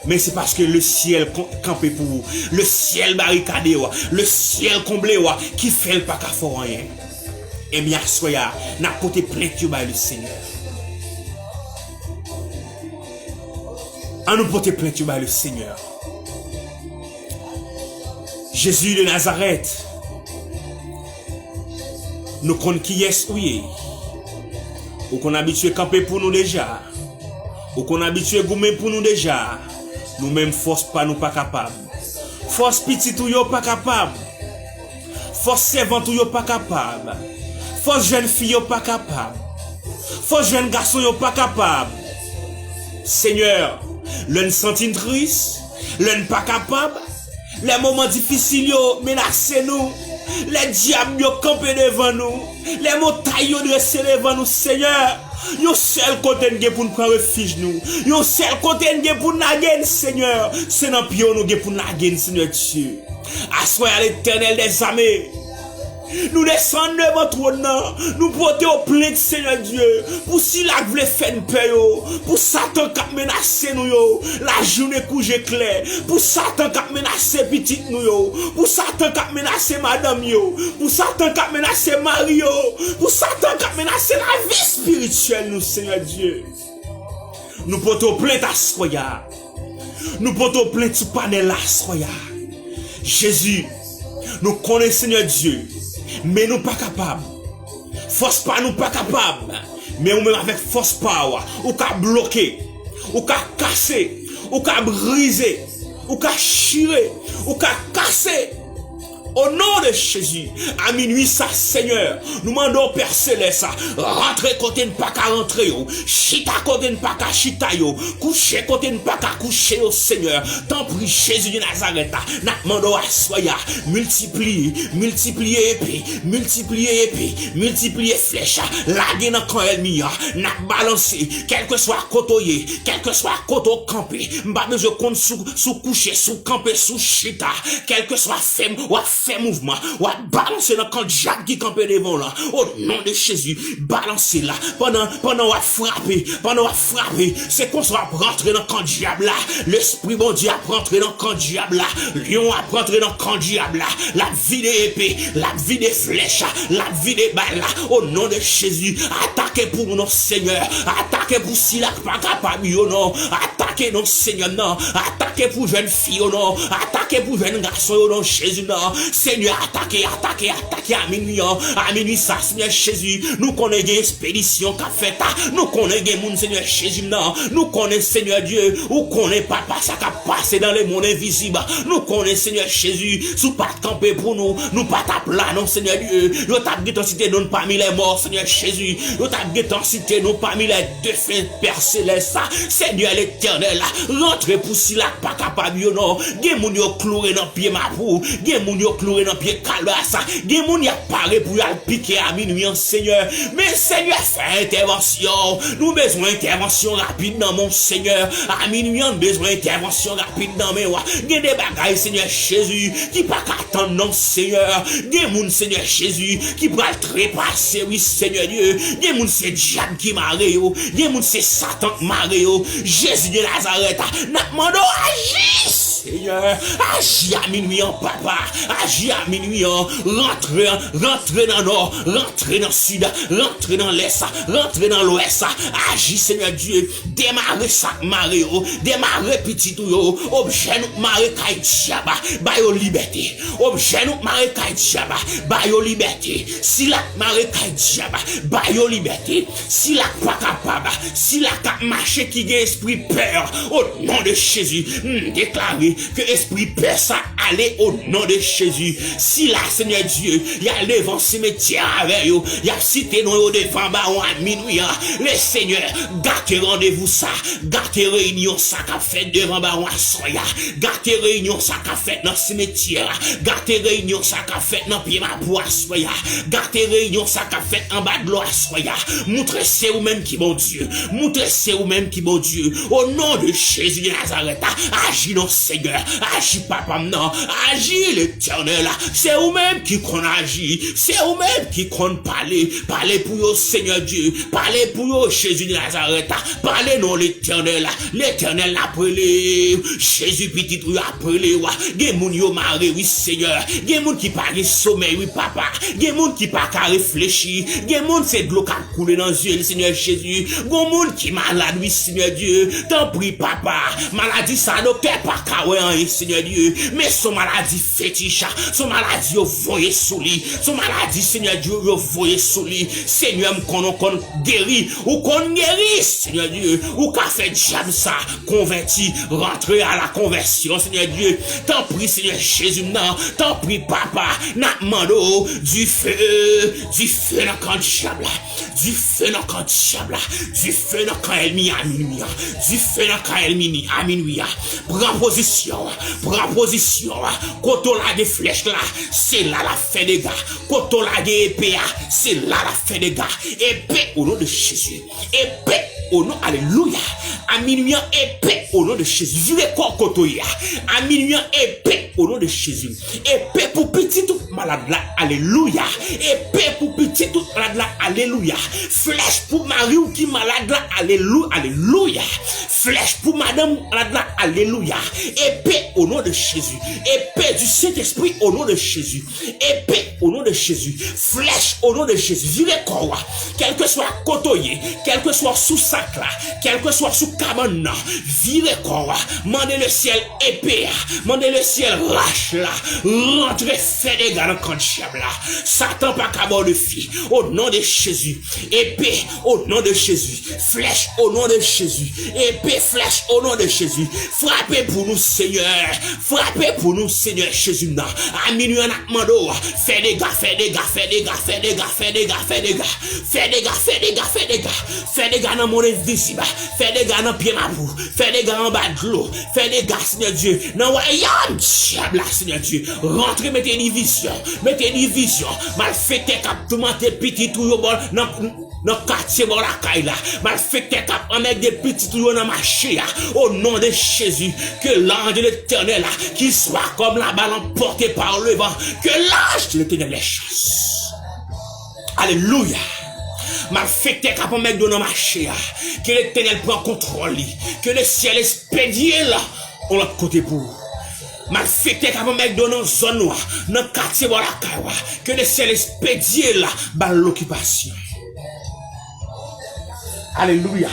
Mais c'est parce que le ciel campé pour vous, le ciel barricadé, le ciel comblé, qui fait le pas qu'à faire rien. Et bien, soya, n'a porté plainte le Seigneur. On nous porte plainte le Seigneur. Jésus de Nazareth, nous connaissons qui est ou est. Ou qu'on habitué camper pour nous déjà. Ou qu'on habitué goumer pour nous déjà. Nous-mêmes, force pas nous pas capable. Force petit ou yo pas capable. Force servante ou yo pas capable. Force jeune fille yo pas capable. Force jeune garçon yo pas capable. Seigneur, l'un sentit triste, l'un pas capable. Les moments difficiles yo menacent nous. Les diables yo campé devant nous. Les montagnes yo dressé devant nous, Seigneur. Yo seul côté pour nous prendre refuge nous. Yo seul côté pour nous nager, Seigneur. C'est dans pied nous pour nous nager, Seigneur Dieu. Assoyez à l'Éternel des armées. Nous descendons devant trône, nous portons au plainte, Seigneur Dieu, pour si la voulait faire une paix, pour Satan qui a menacé nous, la journée couche clair, pour Satan qui a menacé petite nous, pour Satan qui a menacé madame, pour Satan qui a menacé Mario, pour Satan qui a menacé la vie spirituelle, nous, Seigneur Dieu. Nous portons plainte à Soya, nous portons plainte sur panel à Soya. Jésus, nous connaissons, Seigneur Dieu. Mais nous pas capables. Force pas nous pas capables. Mais nous même avec force power, ou qu'à bloquer, ou qu'à casser, ou qu'à briser, ou qu'à chirer, ou qu'à casser. Au nom de Jésus, à minuit, ça, Seigneur, nous demandons Père Céleste, rentrer côté ne pas qu'à rentrer, chita côté ne pas qu'à chita, coucher côté ne pas qu'à coucher, Seigneur. Tant pis, Jésus de Nazareth, nous demandons à soya, multiplier épée, multiplier flèche, laguer dans quand elle m'y a, n'a balancé, quel que soit côtoyé, quel que soit côté campé, m'ba besoin compte sous coucher, sous camper, sous chita, quel que soit fait mouvement, ou à balancer dans quand Jacques qui campait devant là, au nom de Jésus, balancer là, pendant à frapper, c'est qu'on soit rentrer dans quand diable là, l'esprit bon Dieu a rentrer dans quand diable là, lion a rentrer dans quand diable là, la vie des épées, la vie des flèches, la vie des balles là, au nom de Jésus, attaquez pour nos Seigneur, attaquez pour si la pas capable, non, attaquez non Seigneur, non, attaquez pour jeune fille, non, attaquez pour jeune garçon, non, Jésus, non, Seigneur, attaquez à minuit, ça, Seigneur Jésus, nous connaissons des expéditions qu'a fait, nous connaissons mon Seigneur Jésus, non, nous connaissons Seigneur Dieu, ou connaissons papa, ça qu'a passé dans les mondes invisibles, nous connaissons Seigneur Jésus, sous pas de camper pour nous pas taper là, non, Seigneur Dieu, nous t'as cité nous parmi les morts, Seigneur Jésus, nous t'as cité nous parmi les défunts, Père Céleste, Seigneur l'éternel, rentrez pour si la pas capable, non, gen moun yo cloué dans pied ma pou, gen moun yo cloué dans pied calbassa, gen moun y a paré pour y aller piquer à minuit, Seigneur, mais Seigneur, fais intervention, nous besoin d'intervention rapide dans mon Seigneur, à minuit, on besoin d'intervention rapide dans mes rois, gen des bagailles, Seigneur Jésus, qui pas qu'attendre, non, Seigneur, gen moun, Seigneur Jésus, qui va le trépasser, oui, Seigneur Dieu, gen moun c'est diable qui marre, gen moun c'est Satan qui marre, Jésus de Nazareth, n'a demandé agis, Seigneur, agis à minuit, papa, agis à minuit, rentrez dans le nord, rentrez dans le sud, rentrez dans l'est, rentrez dans l'ouest, agis, Seigneur Dieu, démarrez ça, Mario, démarrez petit tout, objet nous marrer kaïtiaba, bayo liberté, objet nous marrer kaïtiaba, bayo liberté, si la marrer kaïtiaba, bayo liberté, si la pas capable, si la cap marché qui a esprit peur, au nom de Jésus, déclarez que esprit peur ça allez au nom de Jésus, si la Seigneur Dieu, y a devant cimetière avec eux, y a cité nous devant baron à minuit, le Seigneur, gâtez rendez-vous ça, gâtez réunion ça qu'a fait devant baron à soya, gâtez réunion ça qu'a fait dans cimetière, gâtez réunion ça qu'a fait dans pied ma pour à soya, gâtez réunion ça qu'a fait en bas de l'eau à soya, montrez c'est vous même qui bon Dieu, montrez c'est vous même qui bon Dieu, au nom de Jésus de Nazareth, agis non Seigneur, agis papa non, agis l'éternel, c'est vous même qui qu'on agit, c'est vous même qui qu'on parler pour vous Seigneur Dieu, parlez pour vous Jésus de Nazareth, parlez non l'éternel appelé, Jésus petit ou appelé, gen moun yo maré oui Seigneur, gen moun qui pas sommeil oui papa, gen moun qui pas qu'à réfléchir, gen moun c'est de l'eau qui coule dans les yeux Seigneur Jésus, gen moun qui malade oui Seigneur Dieu, t'en prie papa, maladie ça docteur pas qu'à ouais Seigneur Dieu, mais son maladie fétiche, son maladie yo voyé sous lui, son maladie Seigneur Dieu yo voyé sous lui, Seigneur m'kon guéri ou qu'on guérit Seigneur Dieu, ou qu'a fait diable ça, converti, rentrer à la conversion Seigneur Dieu, t'en prie Seigneur Jésus, non, t'en prie papa, n'a mando du feu dans quand diable, du feu dans quand diable, du feu dans quand elle mi à minuit, du feu dans quand elle mi à minuit, prends position, quand on a des flèches là, c'est là la fin des gars, quand on a des épées, c'est là la fin des gars, épée au nom de Jésus, épée au nom, alléluia, à minuit, épée au nom de Jésus, vivez quoi kotoya, à minuit, épée au nom de Jésus, épée pour petit tout malade là, alléluia, épée pour petit tout malade là, alléluia, flèche pour Marie ou qui malade là, alléluia, flèche pour madame malade là, alléluia, épée au nom de Jésus, épée du Saint-Esprit au nom de Jésus, épée au nom de Jésus, flèche au nom de Jésus, vivez quoi, quel que soit kotoye, quel que soit sous sac là, quel que soit sous cabane, virez quoi, mandez le ciel épée, mandez le ciel rache là, rentrez, fait des gars dans le camp diable là, Satan pas qu'à de fille, au nom de Jésus, épée au nom de Jésus, flèche au nom de Jésus, épée des flèches au nom de Jésus. Frappez pour nous, Seigneur. Frappez pour nous, Seigneur Jésus. À minuit, on a demandé, fais des gars, fais des gars, fais des gars, fais des gars, fais des gars, fais des gars, fais des gars, fais des gars, fais des gars, fais des gars dans mon invisible, fais des gars dans pied ma boue, fais des gars en bas de l'eau, fais des gars, Seigneur Dieu, dans royaume diable, Seigneur Dieu. Rentrez, mettez une vision, mal fait cap, tout le monde est petit, tout le monde, dans quartier bon la caille là, mal fait cap avec des petits tuyaux dans marché au nom de Jésus, que l'ange de l'Éternel là, qui soit comme la balle emportée par le vent, que l'ange de l'Éternel les chasse. Alléluia. Mal fait cap avec dans marché, que l'Éternel prend contrôle, que le ciel expédié là, on l'autre côté pour. Mal fait cap avec dans zone noire, dans quartier bon la caille, que le ciel expédié là, par l'occupation. Alléluia.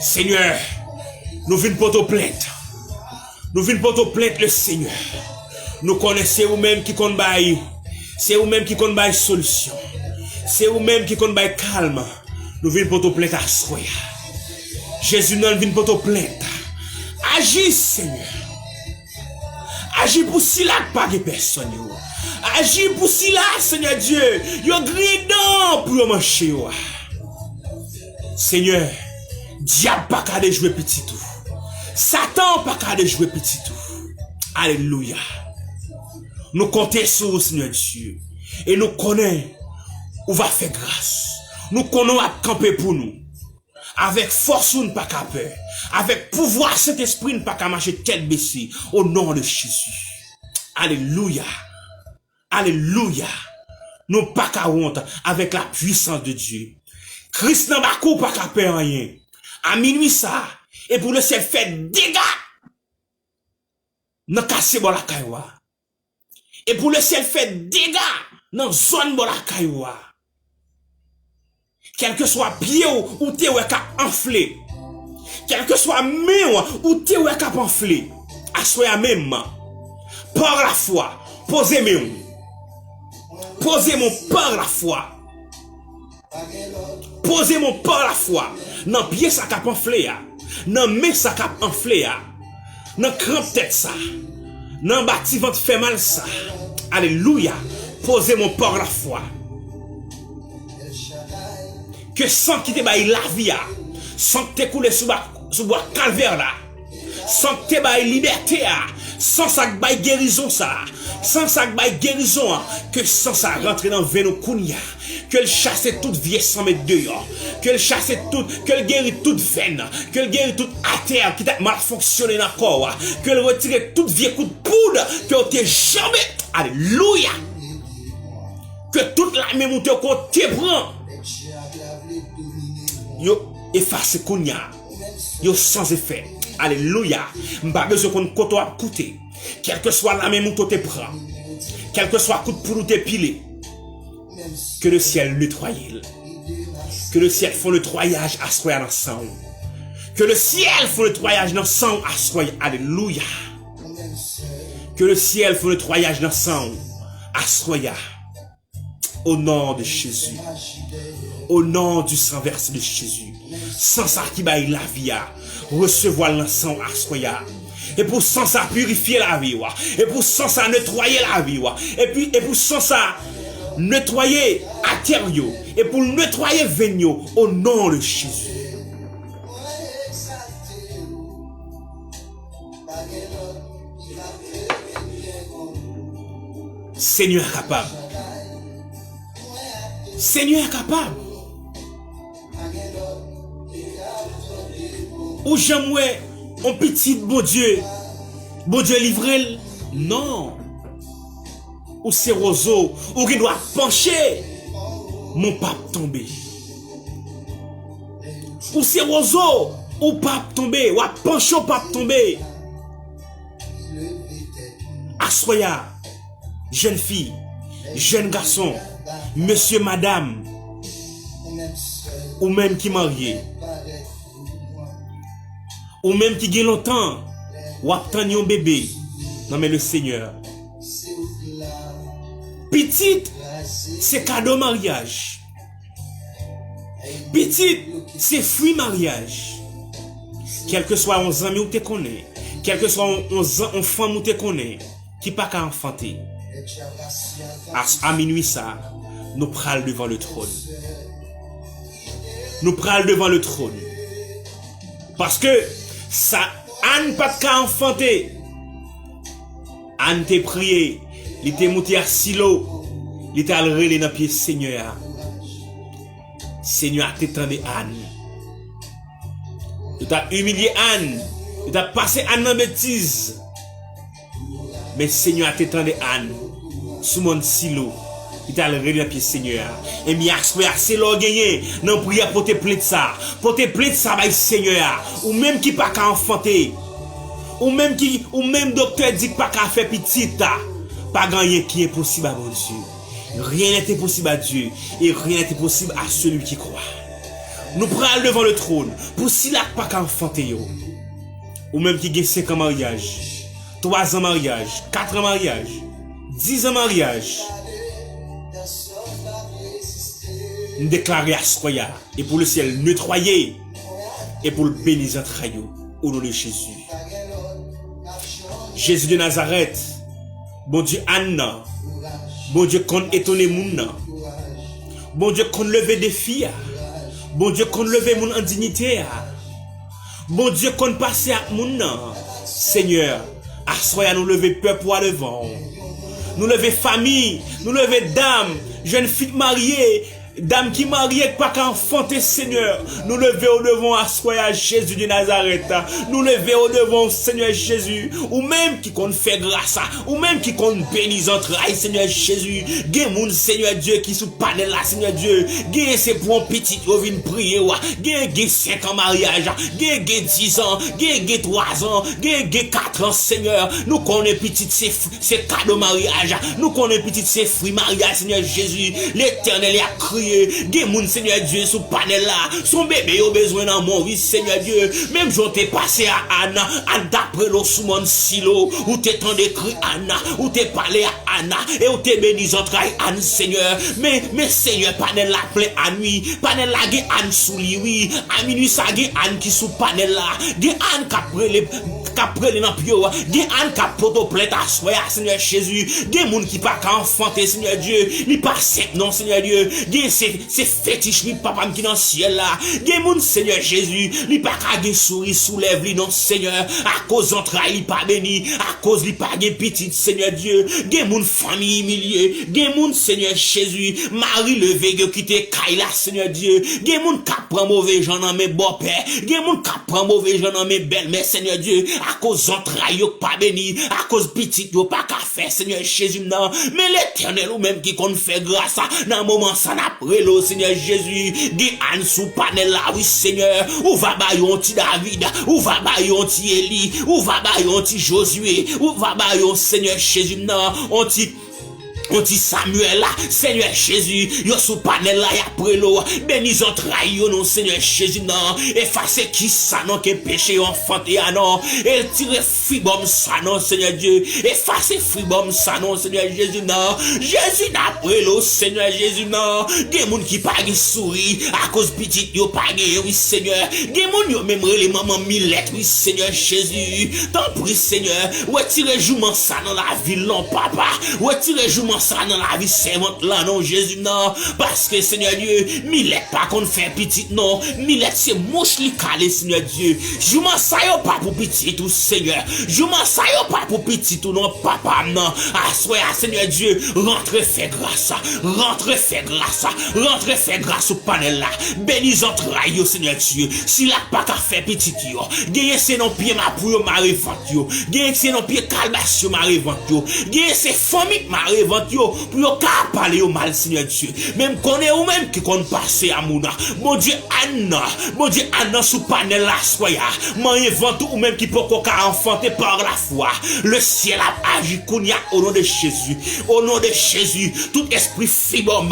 Seigneur, nous venons pour te plainte. Nous venons pour te plainte le Seigneur. Nous connaissons vous-même qui compte bailler. C'est vous-même qui compte bailler solution. C'est vous-même qui compte bailler calme. Nous venons pour te plainte à soi. Jésus nous vient pour te plainte. Agis, Seigneur. Agis pour si là pas de personne. Agis pour si là, Seigneur Dieu. Yo gridant pour marcher. Seigneur, diable pas qu'à de jouer petit tout. Satan pas qu'à de jouer petit tout. Alléluia. Nous comptons sur vous, Seigneur Dieu. Et nous connaissons où va faire grâce. Nous connaissons à camper pour nous. Avec force, nous pas qu'à peur. Avec pouvoir, cet esprit, nous pas qu'à marcher tête baissée. Au nom de Jésus. Alléluia. Alléluia. Nous pas qu'à honte avec la puissance de Dieu. Christ n'a pas coup pas qu'à peur rien. À minuit ça. Et pour le ciel fait dégâts. N'a cassé bon la cailloua. Et pour le ciel fait dégâts. Dans zone bon la cailloua. Quel que soit pied ou t'es ou qu'à enflé. Quel que soit main ou t'es ou qu'à enflé. Assoyez même. Par la foi. Posez-moi. Posez-moi par la foi. Posez-moi par la foi. Dans pied ça cap enflé. Dans main ça cap enflé. Dans crampe tête ça. Dans bâti ventre fait mal ça. Alléluia. Posez-moi par la foi. Que sang qui te baille la vie, sang qui te coule sous bois calvaire là, sang qui te baille liberté, sans ça qui baille guérison ça, sans ça qui baille guérison, que sans ça rentre dans veine kounia, que le chasse toute vieille sang mettre dehors, que le chasse toute, que le guérit toute veine, que le guérit toute artère qui t'a mal fonctionné dans le corps, que le retire toute vieille coup de poudre, que t'es jamais, alléluia, que toute la même montée qu'on te prend. Yo efface kounya. Yo sans effet. Alléluia. M'pas besoin qu'on koto a coûté. Quel que soit la même où te prend. Quel que soit coup de poudre te pilé. Que le ciel nettoie. Que le ciel fasse le nettoyage à soi dans sang. Que le ciel fasse le nettoyage dans sang à soi. Alléluia. Que le ciel fasse le nettoyage dans sang à soi. Au nom de Jésus. Au nom du sang versé de Jésus. Sans ça qui baille la vie, recevoir le sang à soya. Et pour sans ça purifier la vie, et pour sans ça nettoyer la vie, et pour sans ça nettoyer à terre, et pour nettoyer venio au nom de Jésus. Seigneur capable. Seigneur capable. Ou jamais un petit bon Dieu livré? Non. Ou c'est roseau, ou qui doit pencher, mon pape tomber. Ou c'est roseau, ou pape tomber, ou pencher, pape tomber. Assoya, jeune fille, jeune garçon, monsieur, madame, ou même qui marié. Ou même qui gagne longtemps, ou attendre un bébé. Non mais le Seigneur. Petite, c'est cadeau mariage. Petite, c'est fruit mariage. quel que soit 11 amis ou te connais, quel que soit 11 enfants ou te connais, qui pas qu'à enfanter. À minuit ça, nous prenons devant le trône. Nous prenons devant le trône. Parce que ça, Anne pas qu'à enfanter. Anne t'a prié, il t'a monté à silo, il t'a relé dans pied Seigneur. Seigneur t'étendait Anne. Il t'a humilié Anne. Il t'a passé Anne en bêtise. Mais Seigneur t'étendait Anne. Sous mon silo. Il t'a relé dans pied Seigneur. Et mi c'est l'or gagné. Non prière pour te plaire de ça. Pour te plaire de ça, bah Seigneur. Ou même qui pas qu'à enfanter. Ou même docteur dit pas qu'à faire petit. Pas gagner qui est possible à mon Dieu. Rien n'est impossible à Dieu. Et rien n'est impossible à celui qui croit. Nous prenons devant le trône. Pour si là pas qu'à enfanter yo. Ou même qui gagne 5 ans mariage. 3 ans mariage. 4 ans mariage. 10 ans mariage. Nous déclarer à Soya. Et pour le ciel nettoyer. Et pour le bénir entre eux. Au nom de Jésus. Jésus de Nazareth. Bon Dieu Anna. Bon Dieu qu'on étonne moun. Bon Dieu qu'on leve des filles. Bon Dieu qu'on leve moun en dignité. Bon Dieu qu'on passe à moun. Seigneur, à Soya nous lever peuple à devant. Nous lever famille, nous lever dames, jeunes filles mariées. Dame qui mariée pas qu'à enfanter Seigneur. Nous lever au devant à Soya Jésus de Nazareth. Nous lever au devant Seigneur Jésus. Ou même qui qu'on fait grâce. Ou même qui qu'on bénisse entre aïe Seigneur Jésus. Gen moun Seigneur Dieu qui sous panel là Seigneur Dieu. Gen c'est pour un petit qui vient prier. Gen 5 ans mariage. Gen 10 ans. Gen 3 ans. Gen 4 ans Seigneur. Nous connaissons petit c'est cadeau mariage. Nous connaissons petit c'est fruit mariage Seigneur Jésus. L'Éternel a crié. Des moun Seigneur Dieu sous panel là. Son bébé a besoin d'un mon vie Seigneur Dieu. Même j'en t'ai passé à Anna. Anne d'après l'eau sous mon silo. Ou t'es tant d'écrit Anna. Ou t'es parlé à Anna. Et ou t'es béni entre Anne Seigneur. Mais Seigneur panel là plein à nuit. Panel là gen Anne sous lui oui. À minuit ça gen Anne qui sous panel là. Gen Anne qu'après les nampio. Gen Anne qu'apoto plainte à soi Seigneur Jésus. Gen moun qui pas qu'à enfanter Seigneur Dieu. Li pas sec non Seigneur Dieu. Gen c'est fétiche mi papa qui dans le ciel là. Gen moun Seigneur Jésus, li pas ka gen souris sous lèvre li non Seigneur, à cause entrailles li pas béni, à cause li pas gen petite Seigneur Dieu. Gen moun famille humiliée, gen moun Seigneur Jésus, mari levé qui quitte Kaila Seigneur Dieu. Gen moun ka prend mauvais gens dans mes beaux-pères, gen moun ka prend mauvais gens dans mes belles-mères Seigneur Dieu, à cause entrailles yo pas béni, à cause petite yo pas ka faire Seigneur Jésus non. Mais l'Éternel ou même qui qu'on fait grâce dans moment ça n'a Relo Seigneur Jésus, dis Anne sous panel là, oui Seigneur, ou va bayon ti David, ou va bayon ti Eli, ou va bayon ti Josué, ou va bayon Seigneur Jésus, non, on dit Samuel là, Seigneur Jésus, yo sous panel là, y'a près l'eau, bénis entrailles, yo non, Seigneur Jésus, non, effacer qui ça, non, que péché enfanté, ah non, et tirer fribom ça, non, Seigneur Dieu, effacer fribom ça, non, Seigneur Jésus, non, Jésus n'a près l'eau, Seigneur Jésus, non, des moun qui pas souris, à cause petit, yo pas oui, Seigneur, des moun yo même les mamans Millette, oui, Seigneur Jésus, t'en prie, Seigneur, ou tirer jouement ça dans la ville, non, papa, ou tirer jouement ça dans la vie servante là non Jésus non parce que Seigneur Dieu Millette pas qu'on fait petit non Millette c'est mouche li calé Seigneur Dieu je m'en ça yo pas pour petit tout Seigneur je m'en ça yo pas pour petit tout non papa non assois Seigneur Dieu rentre fait grâce au panel là bénis entrailles yo Seigneur Dieu si la pas qu'à faire petit yo gagner c'est non pied ma pour yo marevant yo gagner c'est non pied calbasio marevant yo gagner c'est famille marevant pour yo ka parler au mal Seigneur Dieu même connaît ou même qui qu'on passer à mouna bon Dieu Anna sous panel la soya man invente ou même qui peut ka enfanter par la foi le ciel a agi kounya au nom de Jésus tout esprit fribom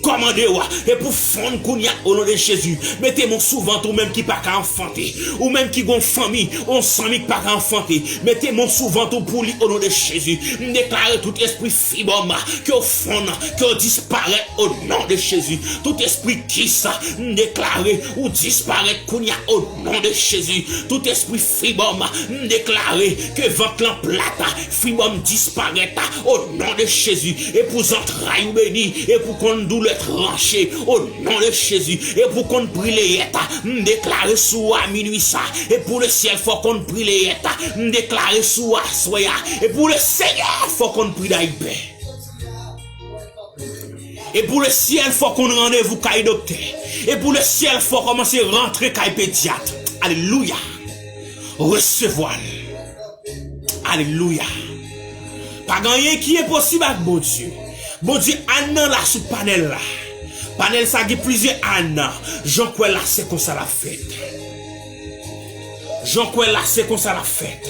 commandez et pour fondre kounya au nom de Jésus mettez mon souvent ou même qui pas ka enfanter ou même qui gon famille on famille pas ka enfanter mettez mon souvent pour lui au nom de Jésus déclare tout esprit fibom, que au fond, que disparaît au nom de Jésus. Tout esprit qui ça, déclaré ou disparaît qu'on y a au nom de Jésus. Tout esprit fibom, déclaré que votre plata, fibom disparaît au nom de Jésus. Et pour entrailles ou béni, et pour qu'on douleur tranché au nom de Jésus. Et pour qu'on prie les états, déclaré sous à minuit ça. Et pour le ciel, faut qu'on prie les états, déclaré sous à soya. Et pour le Seigneur, faut qu'on prie d'aïpé. Et pour le ciel, faut qu'on rendez-vous caille docteur. Et pour le ciel, faut commencer à rentrer caille pédiatre. Alléluia. Recevoir. Alléluia. Pas rien qui est possible avec bon Dieu. Bon Dieu, un an là sous panel là. Panel ça a plusieurs années. Jean quoi là, c'est comme ça la fête. Jean quoi là, c'est comme ça la fête.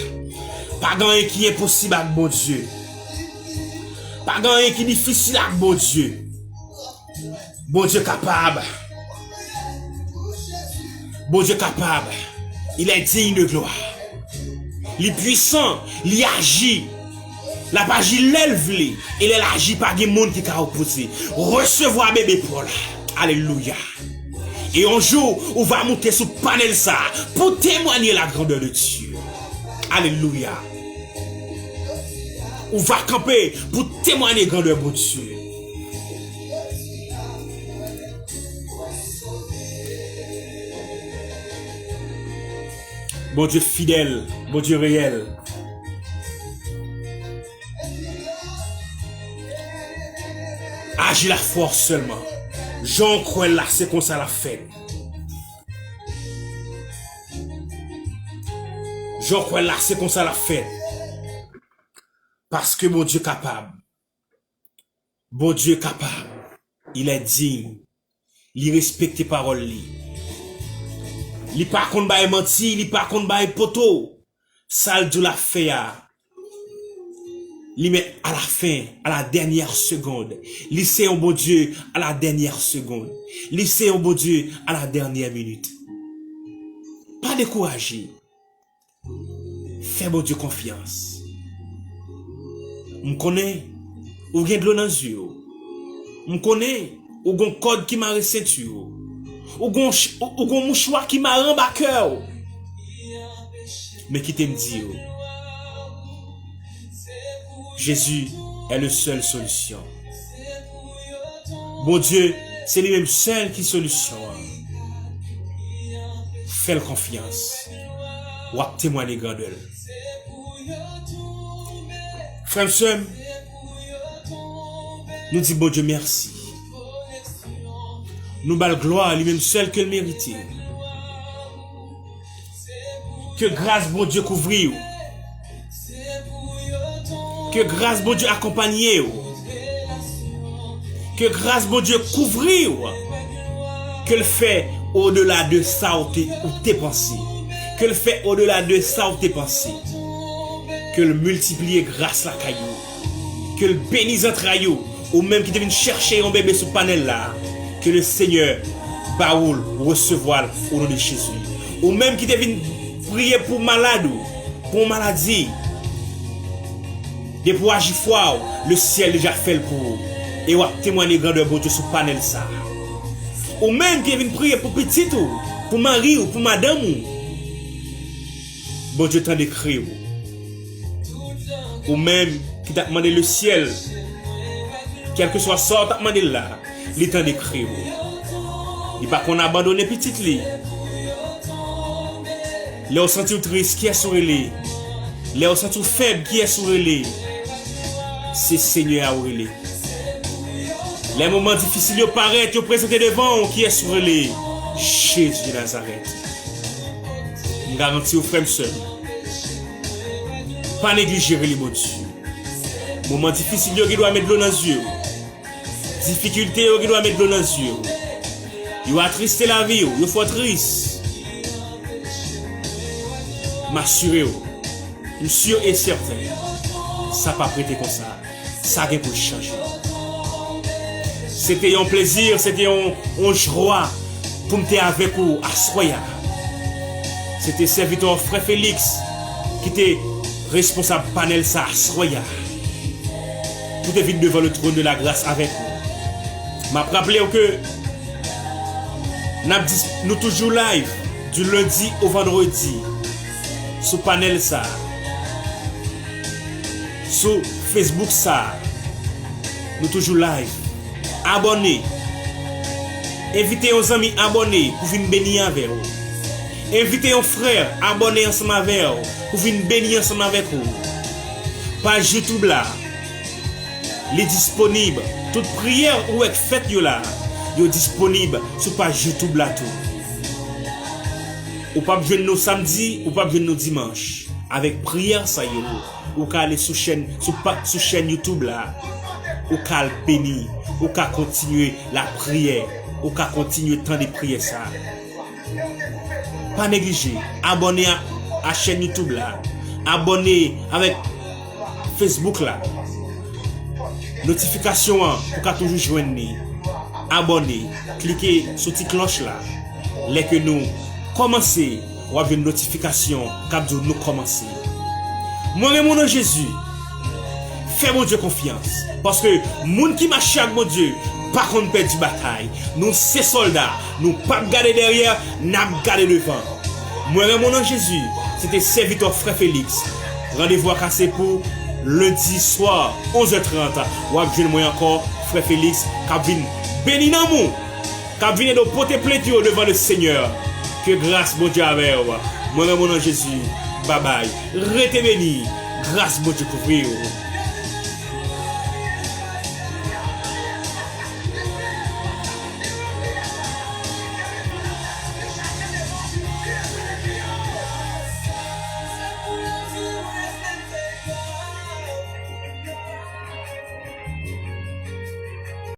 Pas rien qui est possible avec bon Dieu. Pas rien qui est difficile avec bon Dieu. Bon Dieu capable. Bon Dieu capable. Il est digne de gloire. Il est puissant. Il agit. La page il lève et il agit par des monde qui a opposé. Recevoir bébé Paul. Alléluia. Et un jour, on va monter sous panel ça pour témoigner la grandeur de Dieu. Alléluia. On va camper pour témoigner la grandeur de Dieu. Bon Dieu fidèle, bon Dieu réel. Agis la force seulement. Jean crois là, c'est comme ça la fait. Jean crois là, c'est comme ça la fait. Parce que mon Dieu est capable. Bon Dieu est capable. Il est digne. Il respecte les paroles. Il pas contre bail menti, il pas contre bail poto. Sale de la fait. Il met à la fin, à la dernière seconde. Il sait un bon Dieu à la dernière seconde. Il sait un bon Dieu à la dernière minute. Pas découragé. Fais bon Dieu confiance. On connaît, ou gen de l'eau dans les yeux. On connaît, ou gon code qui m'a ceinture. Ou gon mouchoir qui m'a rend cœur. Mais qui t'aime dire, Jésus est le seul solution. Bon Dieu, c'est lui-même seul qui solution. Fais-le confiance. Ou à témoigner grandeur. Frère et sœur, nous disons bon Dieu merci. Nous bal gloire lui-même seul que le mérite. Que grâce bon Dieu couvre. Que grâce bon Dieu accompagne. Que grâce bon Dieu couvre. Que le fait au-delà de ça ou tes pensées. Que le fait au-delà de ça ou tes pensées. Que le multiplier grâce la caillou. Que le bénisse entre caillou. Ou même qui devine chercher un bébé sous panel là. Que le Seigneur baoule recevoir au nom de Jésus. Ou même qui devine prier pour malade ou pour maladie. Des pour agir foi, le ciel déjà fait le pour. Et ou témoigner grandeur de Dieu sur panel ça. Ou même qui devine prier pour petit ou pour mari ou pour madame ou. Bon Dieu t'en décrit ou même qui t'a demandé le ciel, quel que soit ça, t'a demandé là, il t'a décrit. Il pas qu'on abandonne petite li. Les senti triste qui est sur lui. Les senti faible qui est sur lui. C'est Seigneur à lui. Les moments difficiles paraissent, ils présentent devant qui est sur lui. Jésus de Nazareth. Je garantis aux frères et sœurs. Pas négliger les mots de Dieu. Moment difficile, il doit mettre de l'eau dans les yeux. Difficulté, il doit mettre de l'eau dans les yeux. Il va attrister la vie, il faut triste. M'assurer, je suis sûr et certain, ça pas prêter comme ça. Ça vient pour changer. C'était un plaisir, c'était un joie pour me être avec vous à Soya. C'était serviteur frère Félix qui était responsable panel ça à Soya. pour te venir devant le trône de la grâce avec nous. M'a rappelé que nous toujours live du lundi au vendredi sur panel ça, sur Facebook ça, nous toujours live. Abonnez, invitez vos amis abonnés pour venir bénir avec vous. Invitez vos frères abonnés ensemble avec vous pour venir bénir ensemble avec vous. Page YouTube là, les disponible. Toute prière ou est faite là, est disponible sur page YouTube là tout. Ou pas besoin de nos samedis, ou pas besoin de nos dimanches. Avec prière ça y est, ou qu'à aller sur chaîne YouTube là, ou qu'à bénir, ou qu'à continuer la prière, ou qu'à continuer tant de prières ça. Pas négliger, abonnez à chaîne YouTube là, abonnez avec Facebook là. Notification pour qu'à toujours joindre. Abonnez, cliquez sur cette cloche là. Dès que nous commencer, ou avez une notification quand nous commencer. Moi et mon nom Jésus, fais mon Dieu confiance. Parce que moun qui marche avec mon Dieu, pas qu'on perd du bataille. Nous ces soldats, nous pas garder derrière, n'a garder devant. Moi et mon nom Jésus, c'était serviteur frère Félix. Rendez-vous à casser pour lundi soir 11h30. Ou avez moi encore frère Félix qui vient béni dans nous, qui vient de porter plainte devant le Seigneur. Que grâce mon Dieu avec vous. Moi et mon nom Jésus, bye bye. Restez béni. Grâce mon Dieu couvrir.